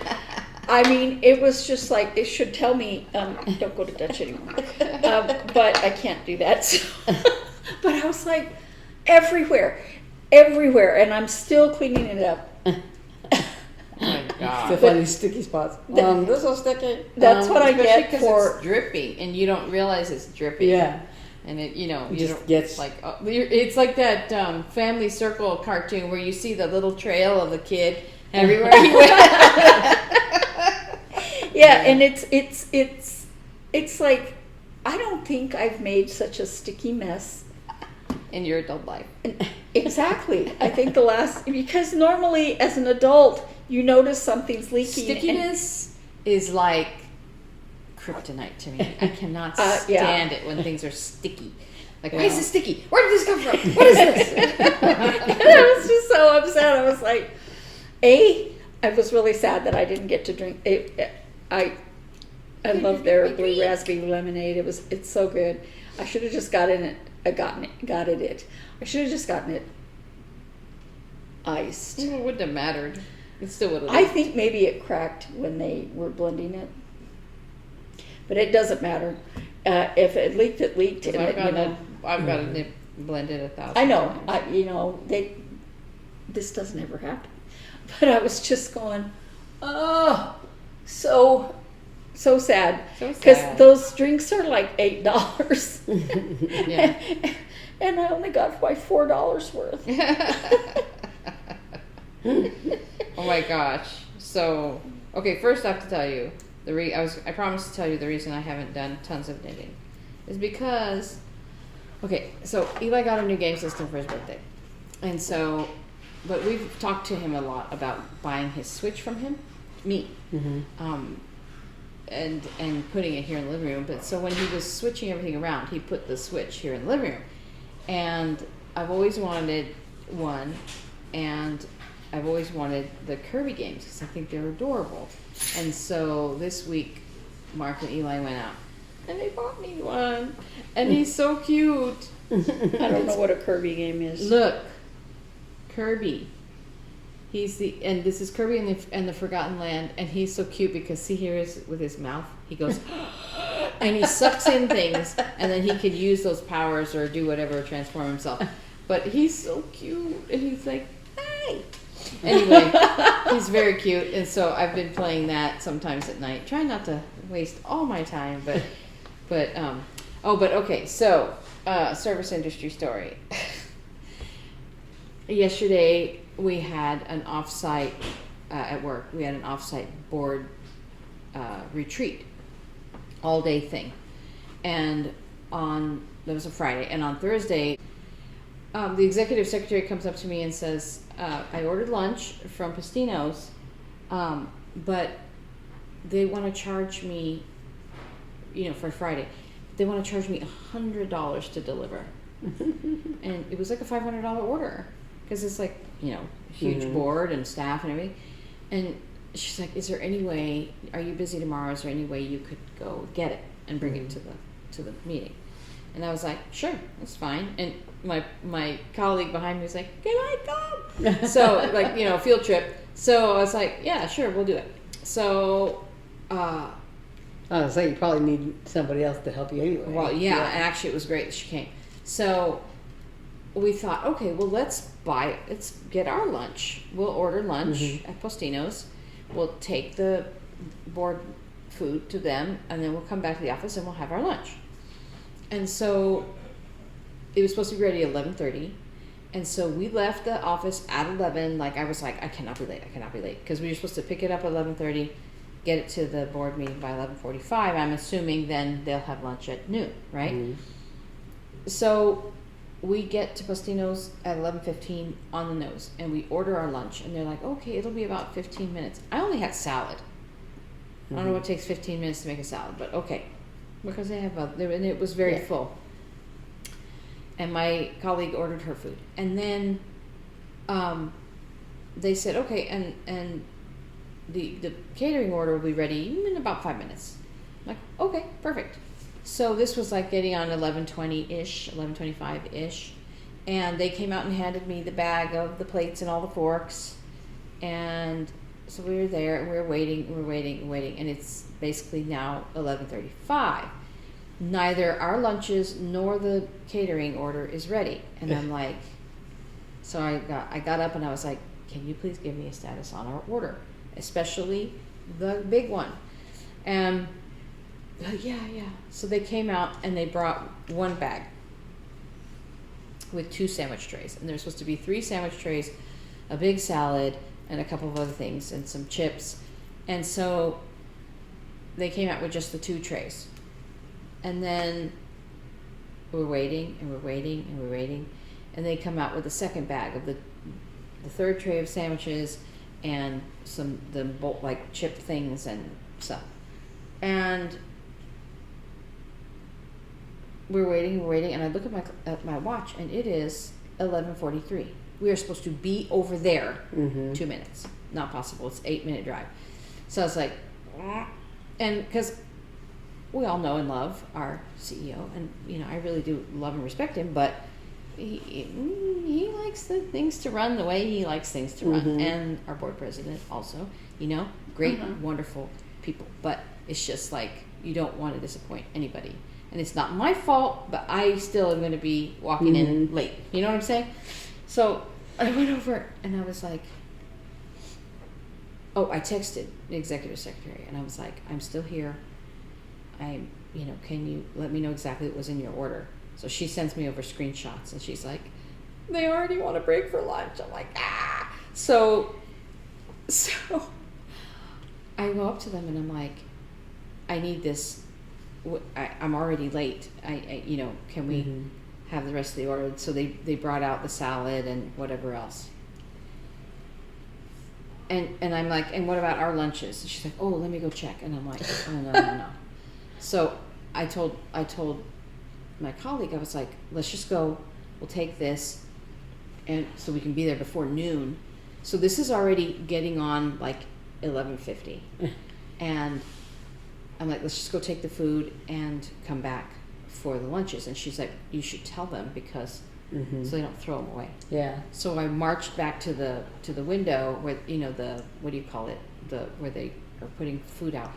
I mean, it was just like, it should tell me, don't go to Dutch anymore. But I can't do that. So. But I was like, everywhere, and I'm still cleaning it up. Oh my God. still find these sticky spots. This is sticky. That's what I Especially get 'cause for. it's dripping, and you don't realize it's dripping. Yeah. And it, you just don't, gets- like, it's like that Family Circle cartoon where you see the little trail of the kid everywhere he went. Yeah, and it's like, I don't think I've made such a sticky mess. In your adult life. Exactly. I think because normally as an adult, you notice something's leaking. Stickiness is like kryptonite to me. I cannot Yeah. stand it when things are sticky. Like, why is this sticky? Where did this come from? What is this? And I was just so upset. I was like, I was really sad that I didn't get to drink it. I love their blue raspberry lemonade. It's so good. I should have just gotten it. I should have just gotten it iced. It wouldn't have mattered. It still would have. I think maybe it cracked when they were blending it, but it doesn't matter. If it leaked, it leaked. And I've got it blended 1,000 I know. times. This doesn't ever happen. But I was just going, oh, so sad. So Because sad. those drinks are like $8. Yeah. And I only got my $4 worth. Oh my gosh. So, okay, first I have to tell you, I promised to tell you the reason I haven't done tons of knitting is because, okay, so Eli got a new game system for his birthday. And so, but we've talked to him a lot about buying his Switch from me. Mm-hmm. And putting it here in the living room. But so when he was switching everything around, he put the Switch here in the living room. And I've always wanted one, and I've always wanted the Kirby games because I think they're adorable. And so this week Mark and Eli went out, and they bought me one, and he's so cute. I don't know what a Kirby game is. Look, Kirby. And this is Kirby and the Forgotten Land, and he's so cute because see here is with his mouth, he goes, and he sucks in things, and then he could use those powers or do whatever, transform himself. But he's so cute, and he's like, hey. Anyway, he's very cute, and so I've been playing that sometimes at night, trying not to waste all my time, but okay, so service industry story. Yesterday we had an offsite at work. We had an offsite board retreat, all day thing, and that was a Friday, and on Thursday, the executive secretary comes up to me and says, I ordered lunch from Pastino's, but they want to charge me, for Friday, they want to charge me $100 to deliver. And it was like a $500 order because it's like, huge board and staff and everything. And she's like, is there any way, are you busy tomorrow? Is there any way you could go get it and bring it to the meeting? And I was like, sure, that's fine. And my colleague behind me was like, can I come? So field trip. So I was like, yeah, sure, we'll do it. So, I was saying you probably need somebody else to help you anyway. Well, yeah. And actually it was great that she came. So we thought, okay, well, let's get our lunch. We'll order lunch at Postino's. We'll take the board food to them, and then we'll come back to the office and we'll have our lunch. And so it was supposed to be ready at 11:30. And so we left the office at 11. Like, I was like, I cannot be late. Because we were supposed to pick it up at 11:30, get it to the board meeting by 11:45. I'm assuming then they'll have lunch at noon, right? Mm-hmm. So we get to Postino's at 11:15 on the nose, and we order our lunch. And they're like, okay, it'll be about 15 minutes. I only had salad. I don't know what takes 15 minutes to make a salad, but okay. Because they have and it was very full. And my colleague ordered her food. And then they said, okay, and the catering order will be ready in about 5 minutes. I'm like, okay, perfect. So this was like getting on 11:20-ish, 11:25-ish. And they came out and handed me the bag of the plates and all the forks. And so we were there, and we were waiting, and it's basically now 11:35. Neither our lunches nor the catering order is ready. And I'm like, so I got up and I was like, can you please give me a status on our order, especially the big one? And yeah. So they came out and they brought one bag with 2 sandwich trays, and there's supposed to be 3 sandwich trays, a big salad, and a couple of other things, and some chips. And so they came out with just the 2 trays. And then we're waiting, and they come out with the second bag of the 3rd tray of sandwiches and like chip things and stuff. And we're waiting, and I look at my watch, and it is 11:43. We are supposed to be over there 2 minutes. Not possible. It's 8-minute drive. So I was like, and because we all know and love our CEO, and I really do love and respect him, but he likes the things to run the way he likes things to run, and our board president also, great, wonderful people, but it's just like you don't want to disappoint anybody, and it's not my fault, but I still am going to be walking in late. You know what I'm saying? So I went over and I was like, I texted the executive secretary, and I was like, I'm still here. Can you let me know exactly what was in your order? So she sends me over screenshots, and she's like, they already want to break for lunch. I'm like, ah. So I go up to them and I'm like, I need this. I'm already late. Can we have the rest of the order? So they brought out the salad and whatever else. And I'm like, and what about our lunches? And she's like, oh, let me go check. And I'm like, oh, no. So I told my colleague, I was like, let's just go. We'll take this, and so we can be there before noon. So this is already getting on like 11:50, and I'm like, let's just go take the food and come back for the lunches. And she's like, you should tell them because so they don't throw them away. Yeah. So I marched back to the window where, you know, the, what do you call it? Where they are putting food out.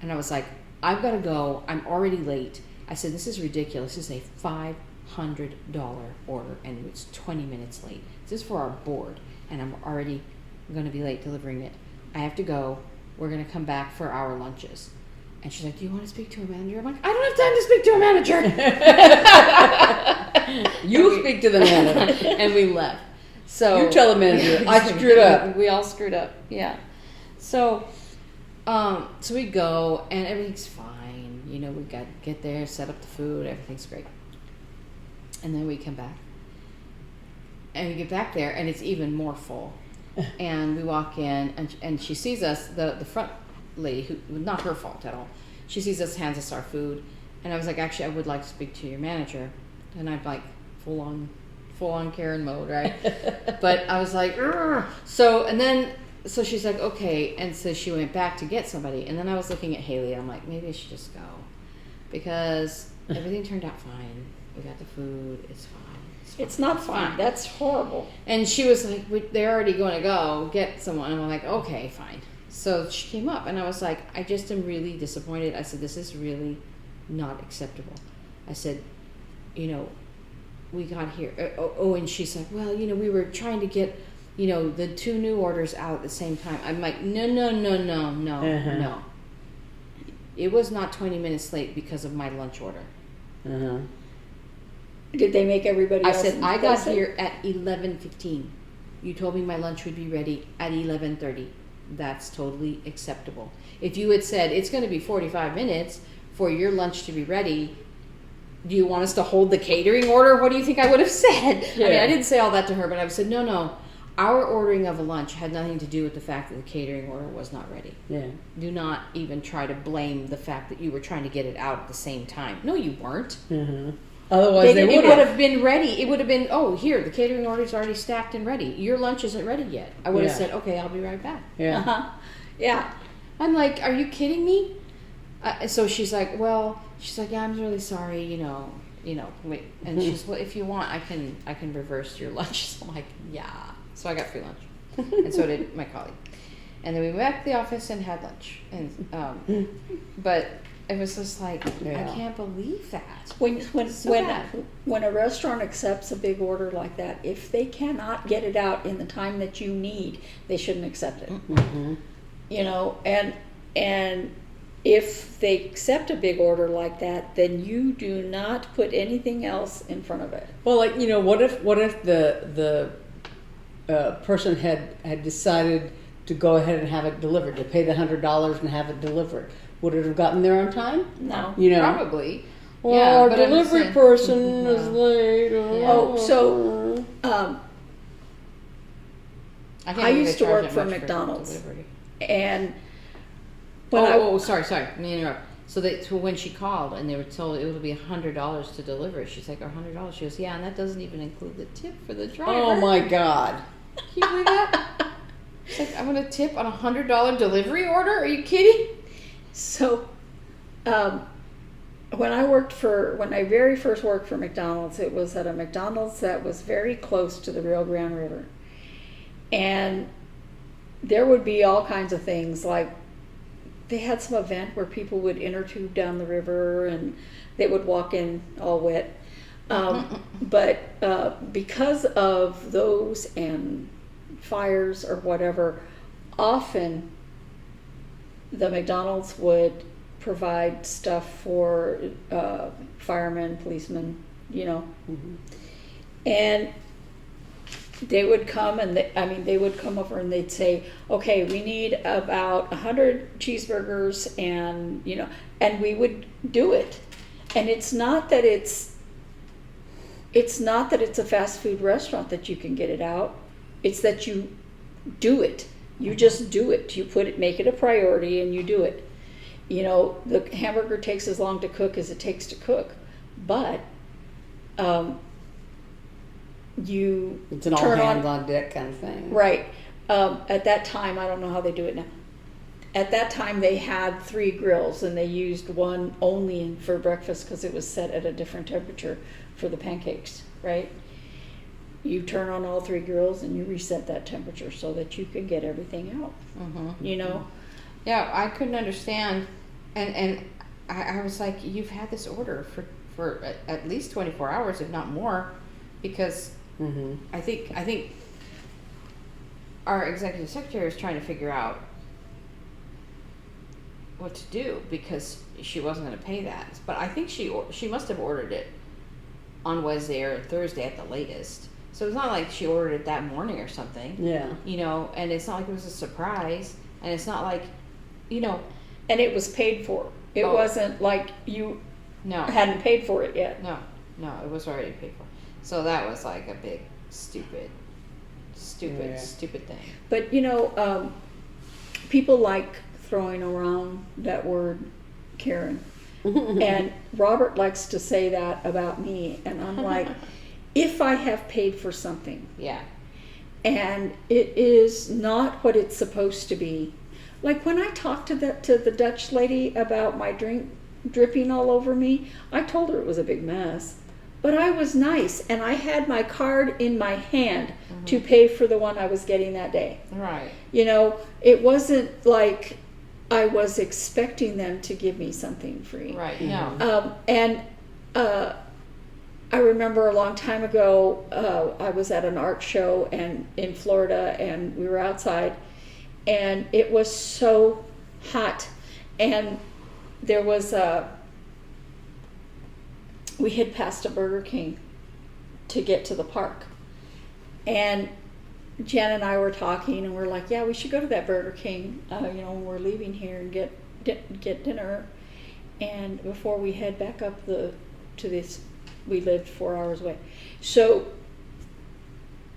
And I was like, I've got to go. I'm already late. I said, this is ridiculous. This is a $500 order and it's 20 minutes late. This is for our board and I'm already going to be late delivering it. I have to go. We're going to come back for our lunches. And she's like, do you want to speak to a manager? I'm like, I don't have time to speak to a manager. You speak to the manager. And we left. So You tell the manager, I screwed up. We all screwed up. Yeah. So we go and everything's fine. You know, we got to get there, set up the food, everything's great. And then we come back. And we get back there and it's even more full. And we walk in and she sees us, the front lady, who, not her fault at all. She sees us, hands us our food. And I was like, actually, I would like to speak to your manager. And I'm like, full on Karen mode, right? But I was like, ugh. So she's like, okay. And so she went back to get somebody. And then I was looking at Haley. I'm like, maybe I should just go. Because everything turned out fine. We got the food. It's fine. It's not fine. That's horrible. And she was like, they're already going to go get someone. And I'm like, okay, fine. So she came up. And I was like, I just am really disappointed. I said, this is really not acceptable. I said, you know, we got here. And she's like, well, you know, we were trying to get, you know, the 2 new orders out at the same time. I'm like, no. It was not 20 minutes late because of my lunch order. Did they make everybody I else? said, I got here at 11:15. You told me my lunch would be ready at 11:30. That's totally acceptable. If you had said, it's going to be 45 minutes for your lunch to be ready, do you want us to hold the catering order? What do you think I would have said? Yeah. I mean, I didn't say all that to her, but I said, no. Our ordering of a lunch had nothing to do with the fact that the catering order was not ready. Yeah. Do not even try to blame the fact that you were trying to get it out at the same time. No, you weren't. Otherwise, they It would would have been ready. It would have been, oh, here, the catering order's already stacked and ready. Your lunch isn't ready yet. I would have said, okay, I'll be right back. Yeah. Yeah. I'm like, are you kidding me? So she's like, yeah, I'm really sorry, you know, wait. And she's, well, if you want, I can reverse your lunch. So I'm like, yeah. So I got free lunch, and so did my colleague. And then we went back to the office and had lunch. And but it was just like, I can't believe that. When a restaurant accepts a big order like that, if they cannot get it out in the time that you need, they shouldn't accept it. You know, and if they accept a big order like that, then you do not put anything else in front of it. Well, like, you know, what if the person had decided to go ahead and have it delivered, to pay the $100 and have it delivered? Would it have gotten there on time? No. You know, Probably. well, Yeah, our but I'm delivery saying- person is late. I used to work for McDonald's. And Sorry. Let me interrupt. So when she called and they were told it would be $100 to deliver, she's like, $100? She goes, yeah, and that doesn't even include the tip for the driver. Oh my God! Can you believe that? She's like, I'm going to tip on a $100 delivery order? Are you kidding? So, when I very first worked for McDonald's, it was at a McDonald's that was very close to the Rio Grande River. And there would be all kinds of things, like they had some event where people would inner tube down the river and they would walk in all wet. But because of those and fires or whatever, often the McDonald's would provide stuff for firemen, policemen, you know. And they would come and they would come over and they'd say, okay, we need about 100 cheeseburgers, and you know, and we would do it. And it's not that it's a fast food restaurant that you can get it out. It's that you do it. You just do it. You make it a priority and you do it. You know, the hamburger takes as long to cook as it takes to cook, but it's an all hands on deck kind of thing. Right. At that time, I don't know how they do it now. at that time they had 3 grills, and they used one only for breakfast because it was set at a different temperature for the pancakes, right? You turn on all 3 grills and you reset that temperature so that you can get everything out, you know? Yeah, I couldn't understand, and I was like, you've had this order for at least 24 hours, if not more, because I think our executive secretary is trying to figure out what to do because she wasn't going to pay that. But I think she must have ordered it on Wednesday or Thursday at the latest. So it's not like she ordered it that morning or something. Yeah. You know, and it's not like it was a surprise, and it's not like, you know. And it was paid for. It wasn't like you hadn't paid for it yet. No, it was already paid for. So that was like a big stupid thing. But you know, people like throwing around that word Karen. And Robert likes to say that about me, and I'm like, if I have paid for something, and it is not what it's supposed to be, like when I talked to the Dutch lady about my drink dripping all over me, I told her it was a big mess, but I was nice, and I had my card in my hand to pay for the one I was getting that day. Right. You know, it wasn't like I was expecting them to give me something free. Right. No. I remember a long time ago, I was at an art show and in Florida, and we were outside, and it was so hot, and there was we had passed a Burger King to get to the park, and Jan and I were talking, and we're like, yeah, we should go to that Burger King, you know, when we're leaving here and get dinner, and before we head back up to this, we lived 4 hours away. So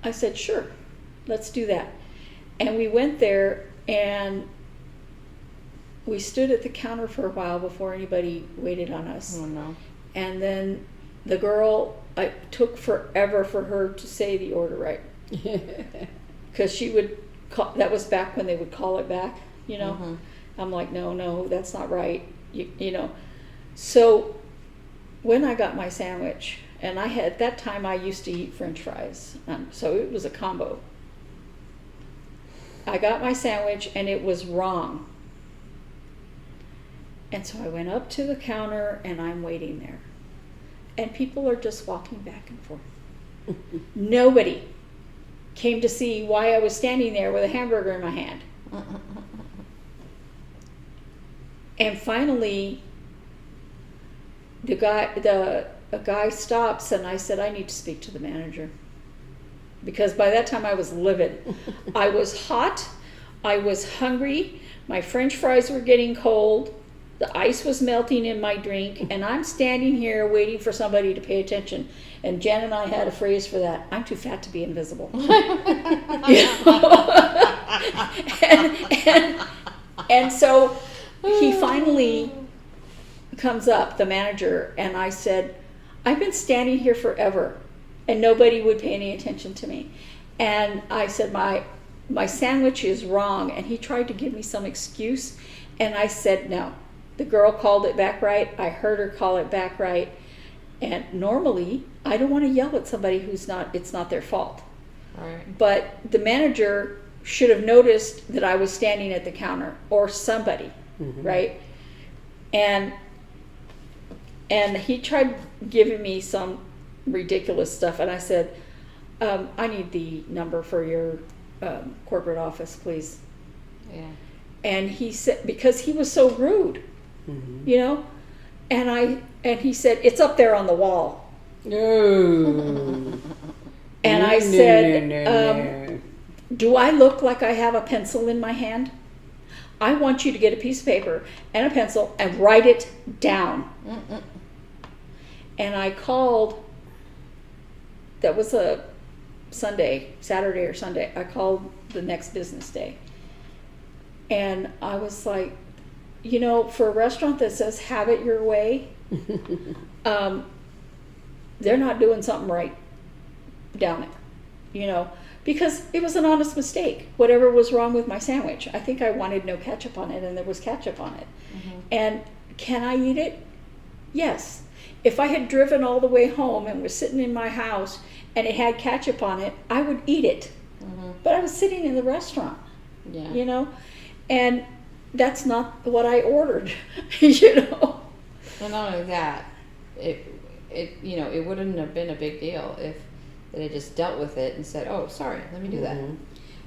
I said, sure, let's do that. And we went there, and we stood at the counter for a while before anybody waited on us. Oh no. And then the girl, it took forever for her to say the order right. Because she would call, that was back when they would call it back, you know. I'm like, no, that's not right, you know. So when I got my sandwich, and at that time I used to eat French fries, so it was a combo. I got my sandwich and it was wrong. And so I went up to the counter and I'm waiting there. And people are just walking back and forth. Nobody came to see why I was standing there with a hamburger in my hand. And finally, a guy stops, and I said, I need to speak to the manager. Because by that time I was livid. I was hot, I was hungry, my French fries were getting cold, the ice was melting in my drink, and I'm standing here waiting for somebody to pay attention. And Jan and I had a phrase for that: I'm too fat to be invisible. and so he finally comes up, the manager, and I said, I've been standing here forever and nobody would pay any attention to me. And I said, my sandwich is wrong. And he tried to give me some excuse, and I said, no. The girl called it back right. I heard her call it back right. And normally I don't want to yell at somebody it's not their fault. Right. But the manager should have noticed that I was standing at the counter, or somebody, right? And he tried giving me some ridiculous stuff, and I said, I need the number for your corporate office, please. Yeah. And he said, because he was so rude, you know, and he said, it's up there on the wall. No. And I said, do I look like I have a pencil in my hand? I want you to get a piece of paper and a pencil and write it down. And I called, that was a Saturday or Sunday. I called the next business day. And I was like, you know, for a restaurant that says have it your way, they're not doing something right down there, you know. because it was an honest mistake. Whatever was wrong with my sandwich, I think I wanted no ketchup on it, and there was ketchup on it. And can I eat it? Yes. If I had driven all the way home and was sitting in my house and it had ketchup on it, I would eat it. But I was sitting in the restaurant, Yeah. you know, and that's not what I ordered, you know. And not only that, it it wouldn't have been a big deal if they had just dealt with it and said, "Oh, sorry, let me do that."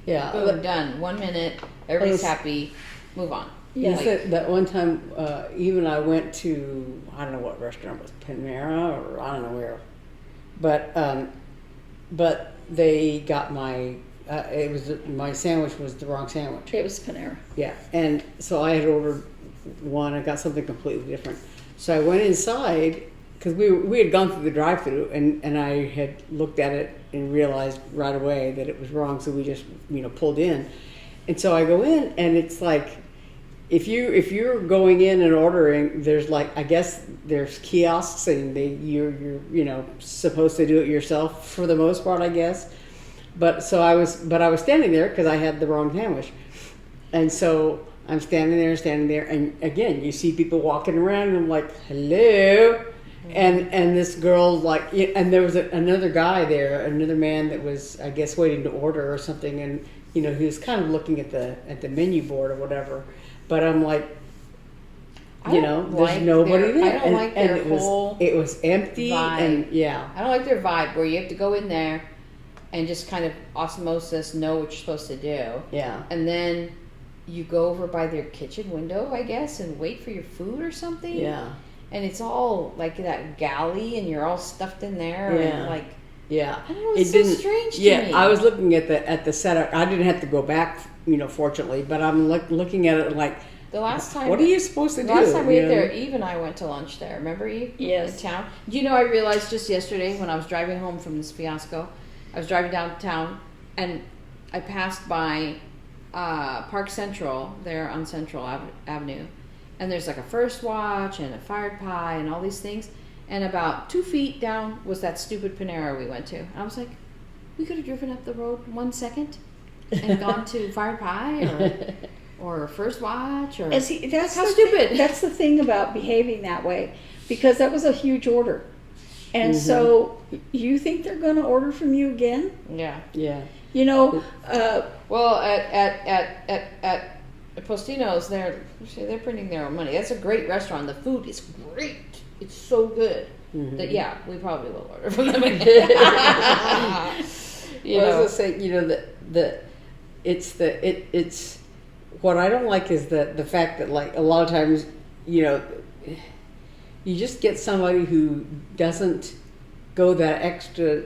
Yeah. Boom, done. 1 minute, everybody's happy. Move on. Yeah. That one time, even I went to, I don't know what restaurant it was, Panera, or I don't know where, but they got my, my sandwich was the wrong sandwich. It was Panera. Yeah, and so I had ordered one. I got something completely different. So I went inside because we had gone through the drive-through, and I had looked at it and realized right away that it was wrong. So we just pulled in, and so I go in, and it's like if you're going in and ordering, there's like, I guess there's kiosks, and you're supposed to do it yourself for the most part, I guess. But I was standing there because I had the wrong sandwich, and so I'm standing there, and again, you see people walking around, and I'm like, hello, and this girl, like, and there was another guy there, another man that was, I guess, waiting to order or something, and he was kind of looking at the menu board or whatever, but I'm like, there's nobody there. I don't like their whole it was empty, vibe. and yeah, I don't like their vibe where you have to go in there and just kind of osmosis know what you're supposed to do. Yeah. And then you go over by their kitchen window, I guess, and wait for your food or something. Yeah. And it's all like that galley, and you're all stuffed in there. Yeah. And like, yeah. I don't know, it's so strange to me. Yeah, I was looking at the setup. I didn't have to go back, fortunately, but I'm looking at it like, the last time, what are you supposed to do? The last time we ate there, Eve and I went to lunch there. Remember, Eve? Yes. In town. I realized just yesterday when I was driving home from this fiasco, I was driving downtown, and I passed by Park Central there on Central Avenue, and there's like a First Watch and a Fired Pie and all these things, and about 2 feet down was that stupid Panera we went to. And I was like, we could have driven up the road 1 second and gone to Fired Pie or First Watch, or And see, that's how the stupid. That's the thing about behaving that way, because that was a huge order. And so you think they're going to order from you again? Yeah. Yeah. Well, at Postino's, they're printing their own money. That's a great restaurant. The food is great. It's so good that we probably will order from them again. I was gonna say, it's what I don't like is the fact that, like, a lot of times, you just get somebody who doesn't go that extra,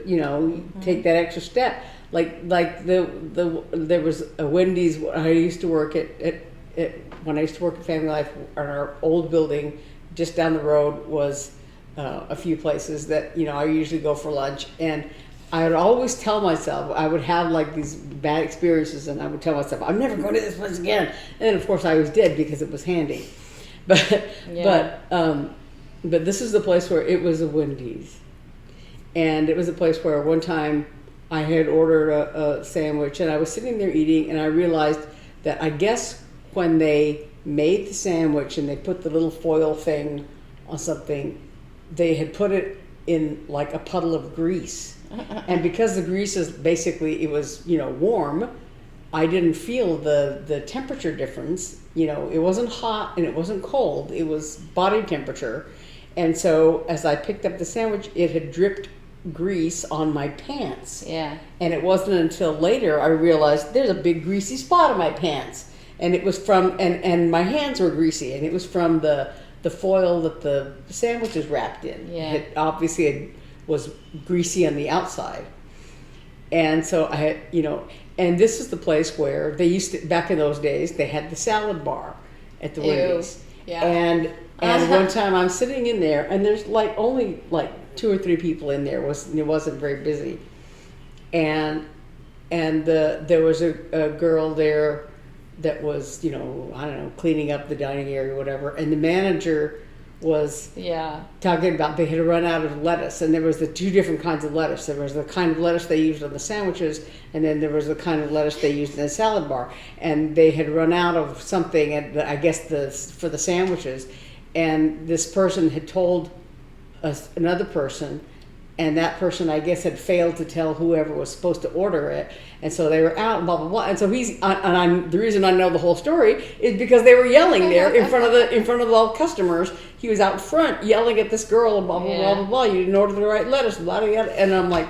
take that extra step. Like there was a Wendy's. I used to work at when I used to work at Family Life. Our old building, just down the road, was a few places that I usually go for lunch, and I would always tell myself, I would have like these bad experiences, and I would tell myself, I'm never going to this place again. And then of course I was dead because it was handy. But this is the place where it was a Wendy's, and it was a place where one time I had ordered a sandwich, and I was sitting there eating, and I realized that I guess when they made the sandwich and they put the little foil thing on something, they had put it in like a puddle of grease. And because the grease is basically, it was, warm, I didn't feel the temperature difference. It wasn't hot and it wasn't cold. It was body temperature. And so as I picked up the sandwich, it had dripped grease on my pants. Yeah. And it wasn't until later I realized there's a big greasy spot on my pants. And it was from, and my hands were greasy, and it was from the foil that the sandwich is wrapped in. Yeah. It obviously was greasy on the outside. And so I had, and this is the place where they used to, back in those days, they had the salad bar at the Wendy's. Yeah. And one time I'm sitting in there, and there's like only like 2 or 3 people in there. It wasn't very busy. And there was a girl there that was, I don't know, cleaning up the dining area or whatever. And the manager was Yeah. talking about they had run out of lettuce, and there was the two different kinds of lettuce. There was the kind of lettuce they used on the sandwiches, and then there was the kind of lettuce they used in the salad bar. And they had run out of something, I guess for the sandwiches, and this person had told another person, and that person, I guess, had failed to tell whoever was supposed to order it, and so they were out, blah blah blah. And so the reason I know the whole story is because they were yelling there in front of all customers. He was out front yelling at this girl, and blah blah blah blah blah. You didn't order the right lettuce, blah blah blah. And I'm like,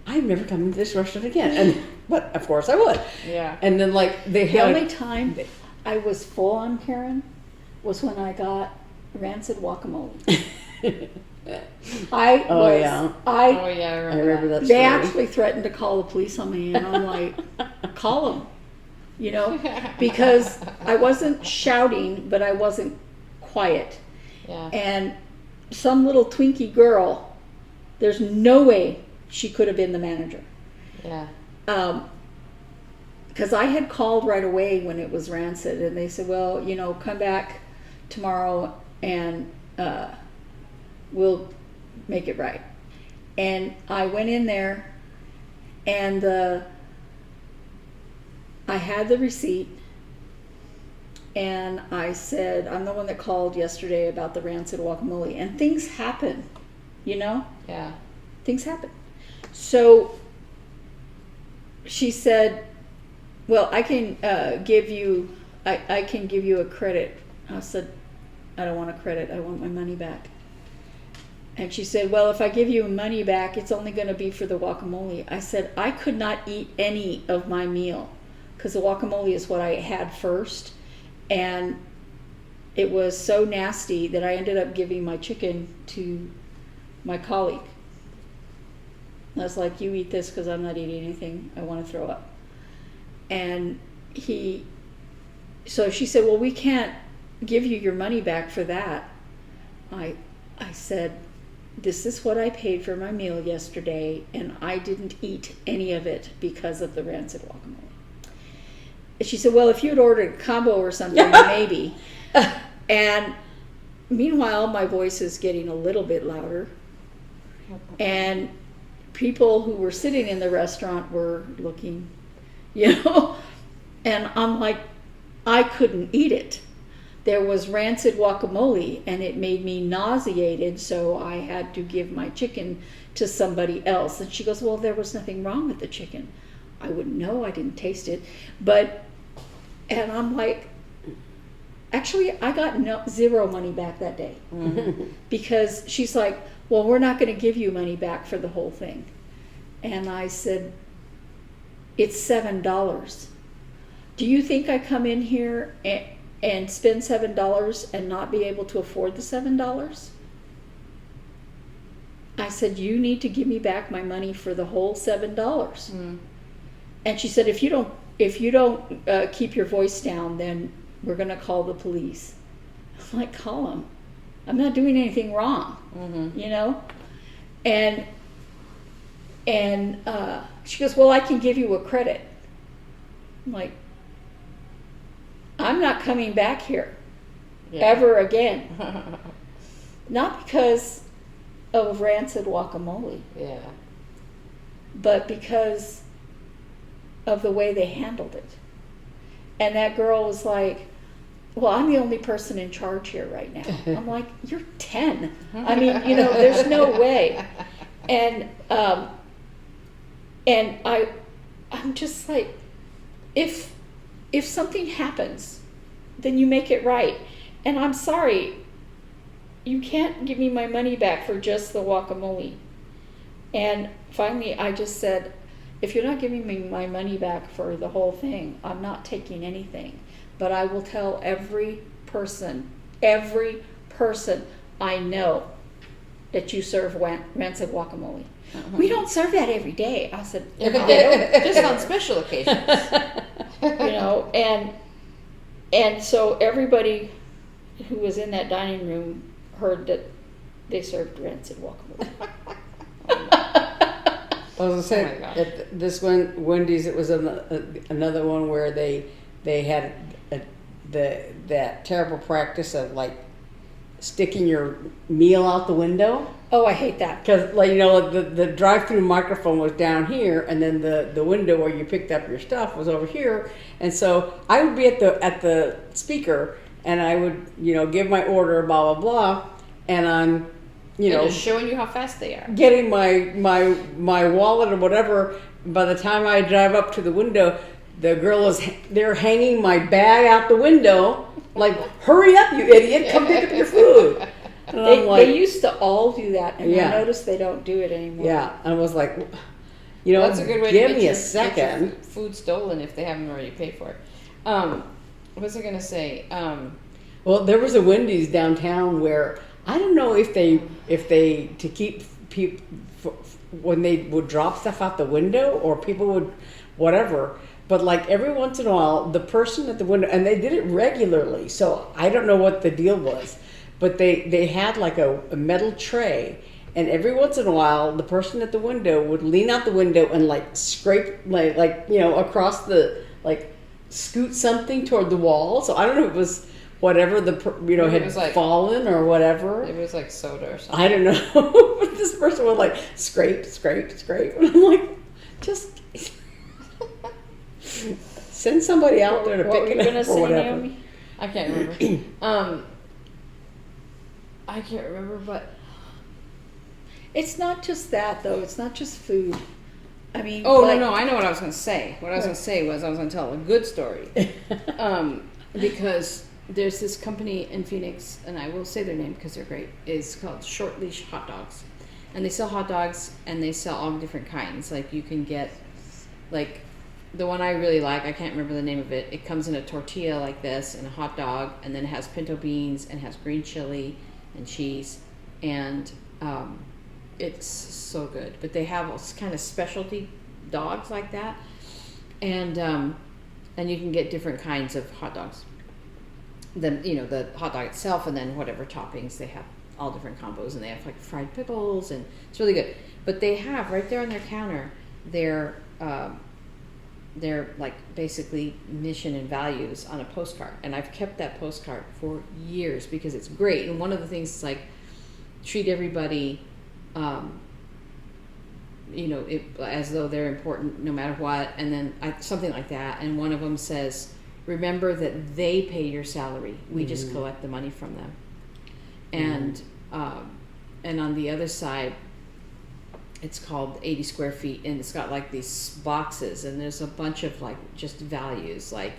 I'm never coming to this restaurant again. But of course I would. Yeah. And then The only time I was full on Karen was when I got rancid guacamole. I remember that story. They actually threatened to call the police on me, and I'm like, call them, because I wasn't shouting, but I wasn't quiet. Yeah. And some little Twinkie girl, there's no way she could have been the manager. Yeah. Because I had called right away when it was rancid, and they said, well, come back tomorrow and we'll make it right. And I went in there, and I had the receipt, and I said, I'm the one that called yesterday about the rancid guacamole. And things happen, Yeah. Things happen. So she said, well, I can give you a credit. I said, I don't want a credit. I want my money back. And she said, well, if I give you money back, it's only going to be for the guacamole. I said, I could not eat any of my meal because the guacamole is what I had first. And it was so nasty that I ended up giving my chicken to my colleague. I was like, you eat this because I'm not eating anything. I want to throw up. And so she said, well, we can't give you your money back for that. I said, this is what I paid for my meal yesterday, and I didn't eat any of it because of the rancid guacamole. And she said, well, if you had ordered a combo or something, maybe. And meanwhile, my voice is getting a little bit louder. And people who were sitting in the restaurant were looking, and I'm like, I couldn't eat it. There was rancid guacamole, and it made me nauseated, so I had to give my chicken to somebody else. And she goes, well, there was nothing wrong with the chicken. I wouldn't know. I didn't taste it. And I'm like, actually, I got zero money back that day. Mm-hmm. Because she's like, well, we're not going to give you money back for the whole thing. And I said, it's $7. Do you think I come in here and spend $7 and not be able to afford the $7? I said, you need to give me back my money for the whole $7. Mm. And she said, if you don't keep your voice down, then we're going to call the police. I'm like, call them. I'm not doing anything wrong, And she goes, well, I can give you a credit. I'm like, I'm not coming back here ever again. Not because of rancid guacamole. Yeah. But because of the way they handled it. And that girl was like, well, I'm the only person in charge here right now. I'm like, you're 10. I mean, there's no way. And I'm just like, if something happens, then you make it right. And I'm sorry, you can't give me my money back for just the guacamole. And finally, I just said, if you're not giving me my money back for the whole thing, I'm not taking anything. But I will tell every person I know that you serve rancid guacamole. Uh-huh. We don't serve that every day. I said, just on special occasions. And so everybody who was in that dining room heard that they served rancid guacamole. I was going to say, at this one, Wendy's, it was another one where they had that terrible practice of sticking your meal out the window. Oh, I hate that. Because, like, you know, the drive-through microphone was down here, and then the window where you picked up your stuff was over here. And so I would be at the speaker, and I would, you know, give my order, blah blah blah, and I'm, you They're know, just showing you how fast they are. getting my wallet or whatever. By the time I drive up to the window, the girl is they're hanging my bag out the window, like, hurry up, you idiot, come pick up your food. And I'm like, They used to all do that, and Yeah. I noticed they don't do it anymore. yeah, I was like, you know, That's a good way give to me get a your second. food stolen if they haven't already paid for it. What was I gonna say? Well, there was a Wendy's downtown where I don't know if they to keep people when they would drop stuff out the window or people would whatever. But like every once in a while, the person at the window, and they did it regularly. So I don't know what the deal was, but they had like a metal tray, and every once in a while, the person at the window would lean out the window and like scrape like you know across the like scoot something toward the wall. So I don't know if it was whatever Maybe it had was like- fallen or whatever. It was like soda or something. I don't know. But this person would like scrape, and I'm like, just send somebody out there to What were pick you it gonna up say, or whatever. Naomi? I can't remember. I can't remember, but It's not just that, though. It's not just food. I mean, oh like, no, I know what I was gonna say. What I was gonna say was I was gonna tell a good story. Because there's this company in Phoenix, and I will say their name because they're great. It's called Short Leash Hot Dogs, and they sell hot dogs and they sell all different kinds. Like you can get, like, the one I really like. I can't remember the name of it. It comes in a tortilla like this and a hot dog, and then it has pinto beans and has green chili and cheese, and it's so good. But they have all kind of specialty dogs like that, and you can get different kinds of hot dogs. Then, you know, the hot dog itself, and then whatever toppings. They have all different combos, and they have like fried pickles, and it's really good. But they have right there on their counter their like basically mission and values on a postcard, and I've kept that postcard for years because it's great. And one of the things is like treat everybody you know, as though they're important no matter what, and then something like that. And one of them says, remember that they pay your salary, we just collect the money from them. And and on the other side, it's called 80 square feet, and it's got like these boxes, and there's a bunch of like just values like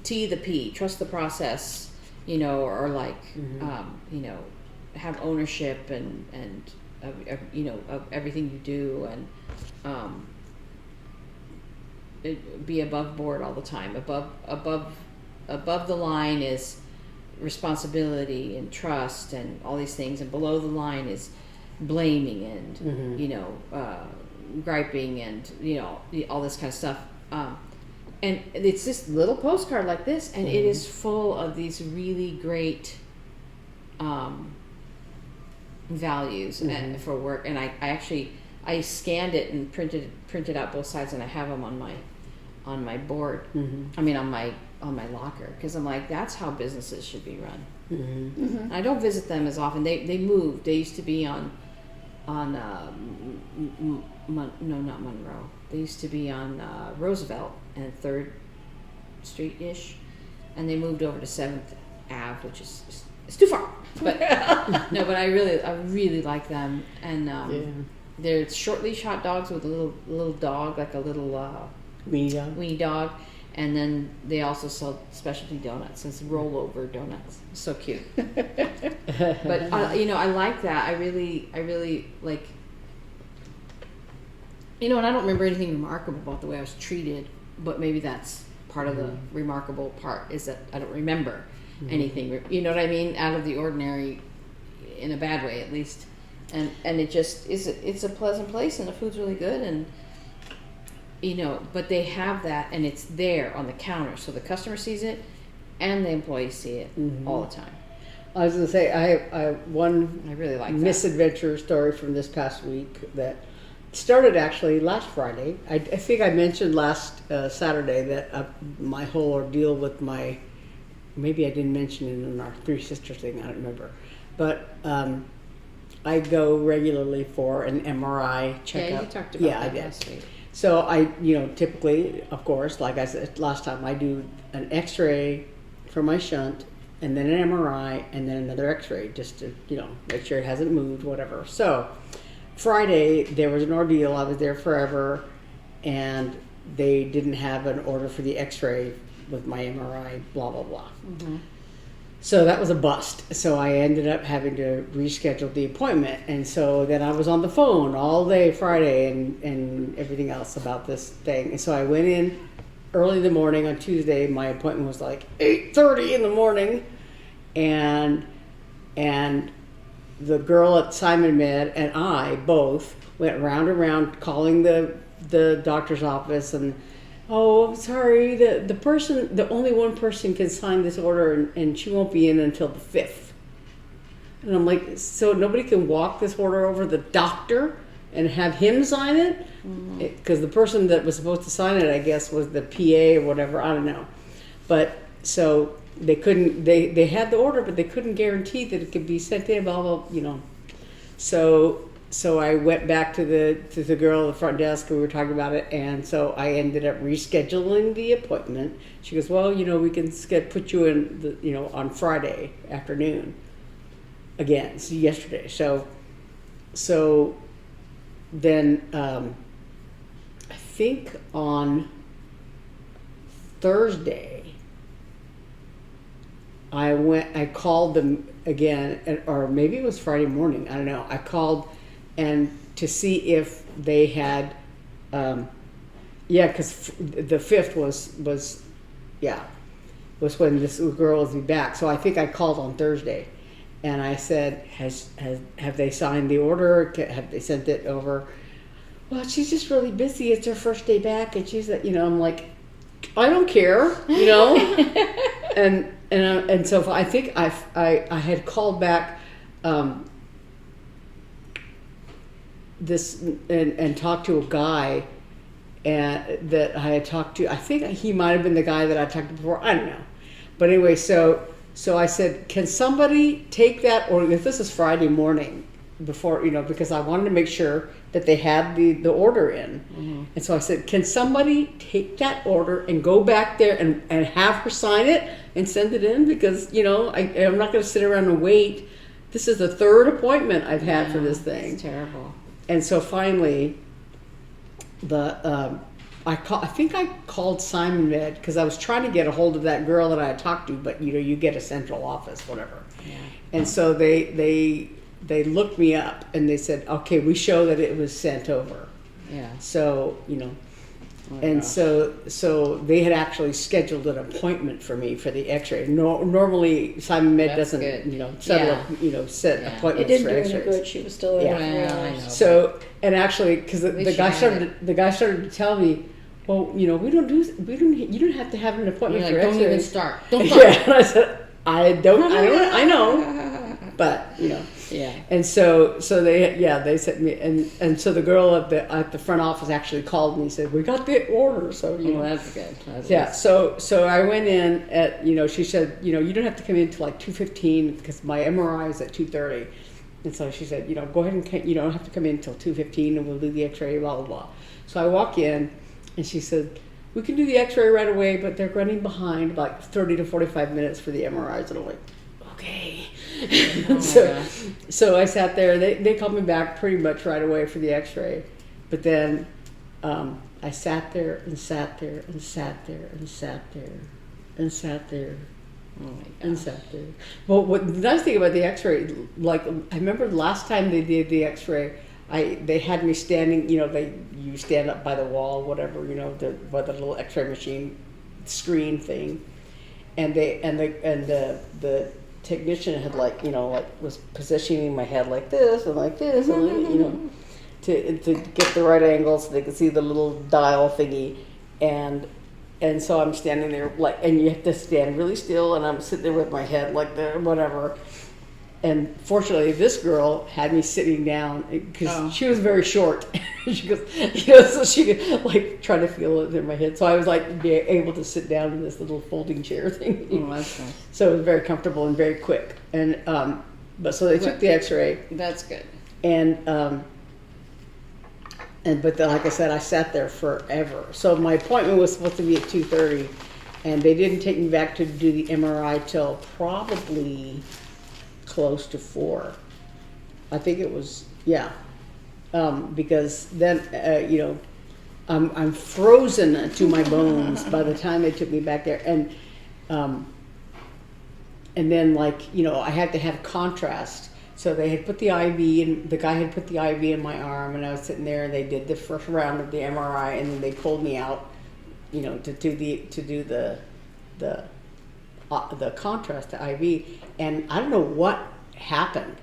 T the P, trust the process, you know, or like you know, have ownership and you know, of everything you do, and be above board all the time. Above the line is responsibility and trust and all these things, and below the line is blaming and you know, griping and, you know, all this kind of stuff. And it's this little postcard like this, and it is full of these really great values for work. And I actually scanned it and printed out both sides, and I have them on my board. I mean on my locker, because I'm like, that's how businesses should be run. I don't visit them as often. They moved. They used to be on no, not Monroe. They used to be on Roosevelt and 3rd Street ish, and they moved over to 7th Ave, which is it's too far. But no, but I really like them, and they're short leash hot dogs with a little dog, like a little weenie dog, and then they also sell specialty donuts. It's rollover donuts. So cute. But you know, I like that. I really like. You know, and I don't remember anything remarkable about the way I was treated, but maybe that's part of the remarkable part, is that I don't remember anything. You know what I mean? Out of the ordinary, in a bad way, at least. And it just is. It's a pleasant place, and the food's really good, and you know. But they have that, and it's there on the counter, so the customer sees it, and the employees see it all the time. I was going to say, I one I really like that. misadventure story from this past week that started actually last Friday. I think I mentioned last Saturday that my whole ordeal with my maybe I didn't mention it in our Three Sisters thing, I don't remember. But I go regularly for an MRI checkup. Yeah, you talked about I that did. last week. So I, typically, of course, like I said last time, I do an X-ray for my shunt, and then an MRI, and then another X-ray, just to, make sure it hasn't moved, whatever. So Friday, there was an ordeal. I was there forever, and they didn't have an order for the X-ray with my MRI, blah, blah, blah. Mm-hmm. So that was a bust. So I ended up having to reschedule the appointment. And so then I was on the phone all day Friday and everything else about this thing. And so I went in early in the morning on Tuesday. My appointment was like 8:30 in the morning. And the girl at Simon Med and I both went round and round calling the doctor's office and, oh, I'm sorry, the only one person can sign this order and she won't be in until the 5th. And I'm like, so nobody can walk this order over the doctor and have him sign it? Because the person that was supposed to sign it, I guess, was the PA or whatever, I don't know. But so they couldn't, they had the order, but they couldn't guarantee that it could be sent in, blah, blah, So I went back to the girl at the front desk, and we were talking about it, and so I ended up rescheduling the appointment. She goes, well, we can put you in, on Friday afternoon again, so yesterday. So then I think on Thursday, I called them again, or maybe it was Friday morning, I don't know. I called and to see if they had, because the 5th was when this girl was back. So I think I called on Thursday, and I said, have they signed the order? Have they sent it over? Well, she's just really busy. It's her first day back, and she's, I'm like, I don't care, and so I think I had called back. This and talked to a guy that I had talked to. I think he might have been the guy that I talked to before. I don't know, but anyway, so I said, can somebody take that order? If this is Friday morning, before because I wanted to make sure that they had the order in, and so I said, can somebody take that order and go back there and have her sign it and send it in, because I'm not going to sit around and wait. This is the 3rd appointment I've had for this thing. It's terrible. And so finally, I think I called Simon Med because I was trying to get a hold of that girl that I had talked to, but you get a central office, whatever. Yeah. And so they looked me up and they said, okay, we show that it was sent over. Yeah. So Oh, and gosh. so they had actually scheduled an appointment for me for the X-ray. Normally Simon Med That's doesn't good. set Yeah. It appointments didn't for do any X-rays. good. She was still there. Yeah. Well, I know. So, and actually, because the least guy you had started to tell me, well, you don't have to have an appointment You're for like, don't even X-rays. start. Don't start. Yeah, and I said, I know, but Yeah. and so they sent me, and so the girl at the front office actually called me and said, we got the order, so Well, that's good. That's yeah, good. so I went in at, she said, you don't have to come in till like 2:15 because my MRI is at 2:30. And so she said, go ahead and, you don't have to come in till 2:15 and we'll do the X-ray, blah, blah, blah. So I walk in and she said, we can do the X-ray right away, but they're running behind like 30 to 45 minutes for the MRIs. And I'm like, okay. Oh my so, gosh. so I sat there. They called me back pretty much right away for the X-ray. But then I sat there and sat there and sat there and sat there and sat there Oh my and gosh. sat there. Well, what the nice thing about the X-ray, like I remember the last time they did the X-ray, they had me standing. You stand up by the wall, whatever, the little X-ray machine screen thing, and the technician had was positioning my head like this and like this, and to get the right angle so they could see the little dial thingy, and so I'm standing there and you have to stand really still, and I'm sitting there with my head like that, whatever. And fortunately, this girl had me sitting down because she was very short. She goes, so she could like try to feel it in my head. So I was like able to sit down in this little folding chair thing. Oh, that's nice. So it was very comfortable and very quick. And but so they took the X-ray. That's good. And but then, like I said, I sat there forever. So my appointment was supposed to be at 2:30, and they didn't take me back to do the MRI till probably close to 4. I think it was, because then I'm frozen to my bones by the time they took me back there, and then I had to have contrast. So they had put the IV, and the guy had put the IV in my arm, and I was sitting there, and they did the first round of the MRI, and then they pulled me out, to do the contrast, the IV, and I don't know what happened,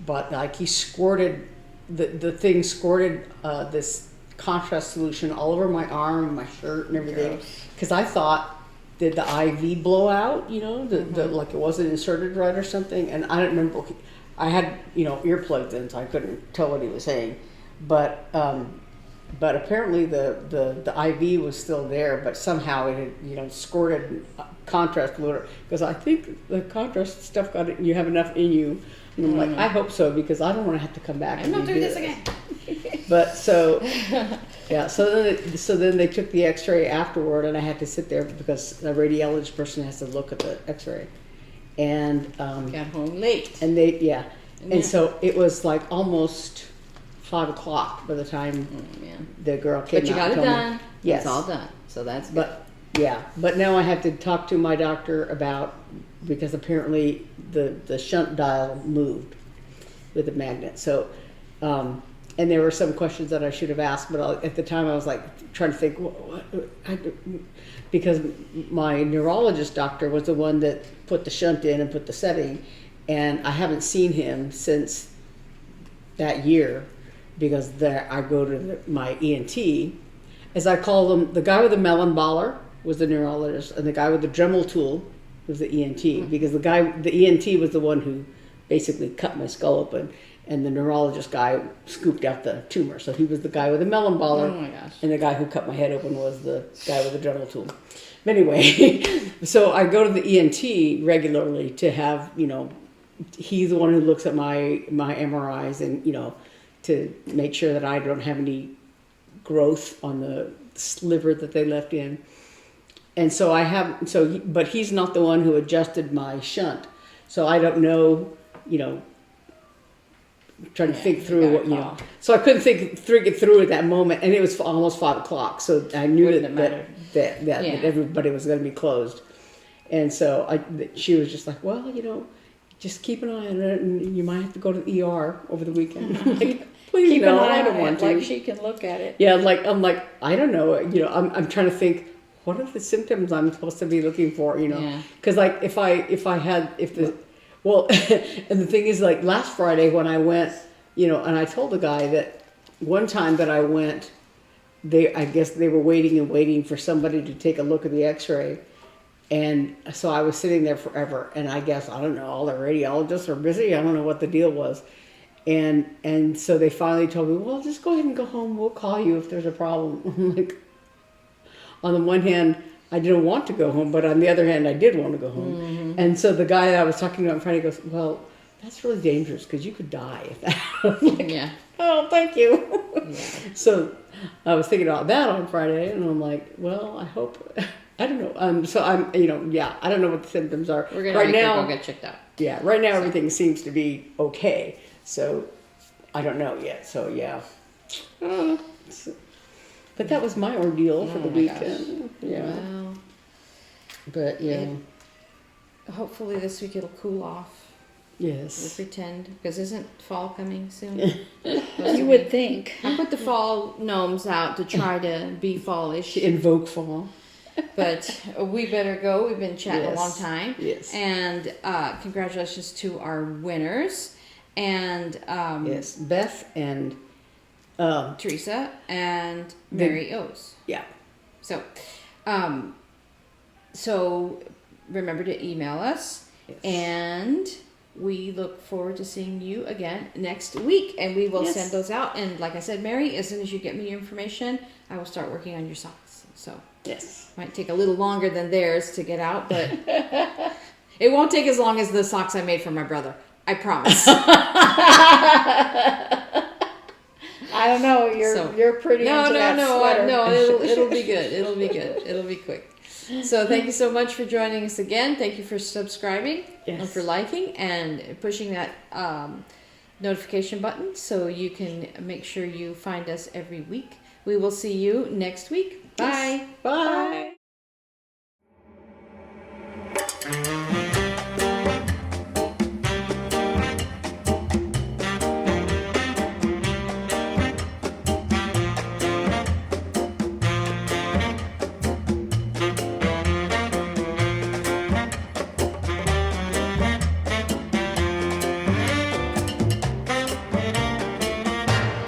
but like he squirted the thing squirted this contrast solution all over my arm, my shirt, and everything, because I thought, did the IV blow out? Like it wasn't inserted right or something, and I don't remember. I had earplugs in, so I couldn't tell what he was saying, but apparently the IV was still there, but somehow it had squirted contrast fluid, because I think the contrast stuff got it. You have enough in you, and I'm like, I hope so, because I don't want to have to come back. I'm not doing this again. But so so then they took the X-ray afterward, and I had to sit there because a radiologist person has to look at the X-ray. And got home late. And and so it was like almost 5 o'clock by the time the girl came out. But you got it done. Yes, it's all done. So that's good. But now I have to talk to my doctor about, because apparently the shunt dial moved with the magnet. So and there were some questions that I should have asked, but at the time I was like trying to think because my neurologist doctor was the one that put the shunt in and put the setting, and I haven't seen him since that year, because I go to my ENT, as I call them. The guy with the melon baller was the neurologist, and the guy with the Dremel tool was the ENT, because the ENT was the one who basically cut my skull open, and the neurologist guy scooped out the tumor. So he was the guy with the melon baller. Oh my gosh. And the guy who cut my head open was the guy with the Dremel tool. But anyway, so I go to the ENT regularly to have, he's the one who looks at my MRIs, and, to make sure that I don't have any growth on the sliver that they left in. And so but he's not the one who adjusted my shunt. So I don't know, trying to think through what, so I couldn't think it through at that moment, and it was almost 5 o'clock, so I knew that everybody was going to be closed. And so she was just like, well, just keep an eye on it, and you might have to go to the ER over the weekend. I'm like, please, keep no, an eye I don't on want it, to. like she can look at it. Yeah, I'm like, I don't know, I'm trying to think, what are the symptoms I'm supposed to be looking for, because like and the thing is, like last Friday when I went, and I told the guy that one time that I went, I guess they were waiting for somebody to take a look at the X-ray, and so I was sitting there forever, and I guess, I don't know, all the radiologists are busy, I don't know what the deal was, and so they finally told me, well, just go ahead and go home, we'll call you if there's a problem. I'm like, on the one hand, I didn't want to go home, but on the other hand, I did want to go home. Mm-hmm. And so the guy that I was talking to on Friday goes, well, that's really dangerous because you could die if that. I'm like, oh, thank you. Yeah. So I was thinking about that on Friday, and I'm like, well, I hope, I don't know. So I'm, I don't know what the symptoms are. We're going to go get checked out. Yeah, right now everything seems to be okay. So I don't know yet. So yeah. But that was my ordeal for the weekend. Gosh. Yeah. Well, but yeah. Hopefully this week it'll cool off. Yes. We'll pretend, because isn't fall coming soon? You would think. I put the fall gnomes out to try to be fallish. To invoke fall. But we better go. We've been chatting a long time. Yes. And congratulations to our winners. And yes, Beth and Teresa and Mary O's. Yeah. So, so remember to email us, and we look forward to seeing you again next week, and we will Yes. send those out. And like I said, Mary, as soon as you get me your information, I will start working on your socks. So Yes. might take a little longer than theirs to get out, but it won't take as long as the socks I made for my brother. I promise. I don't know. You're pretty into that sweater. No. It'll be good. It'll be good. It'll be quick. So thank you so much for joining us again. Thank you for subscribing and Yes. for liking and pushing that notification button so you can make sure you find us every week. We will see you next week. Bye. Bye.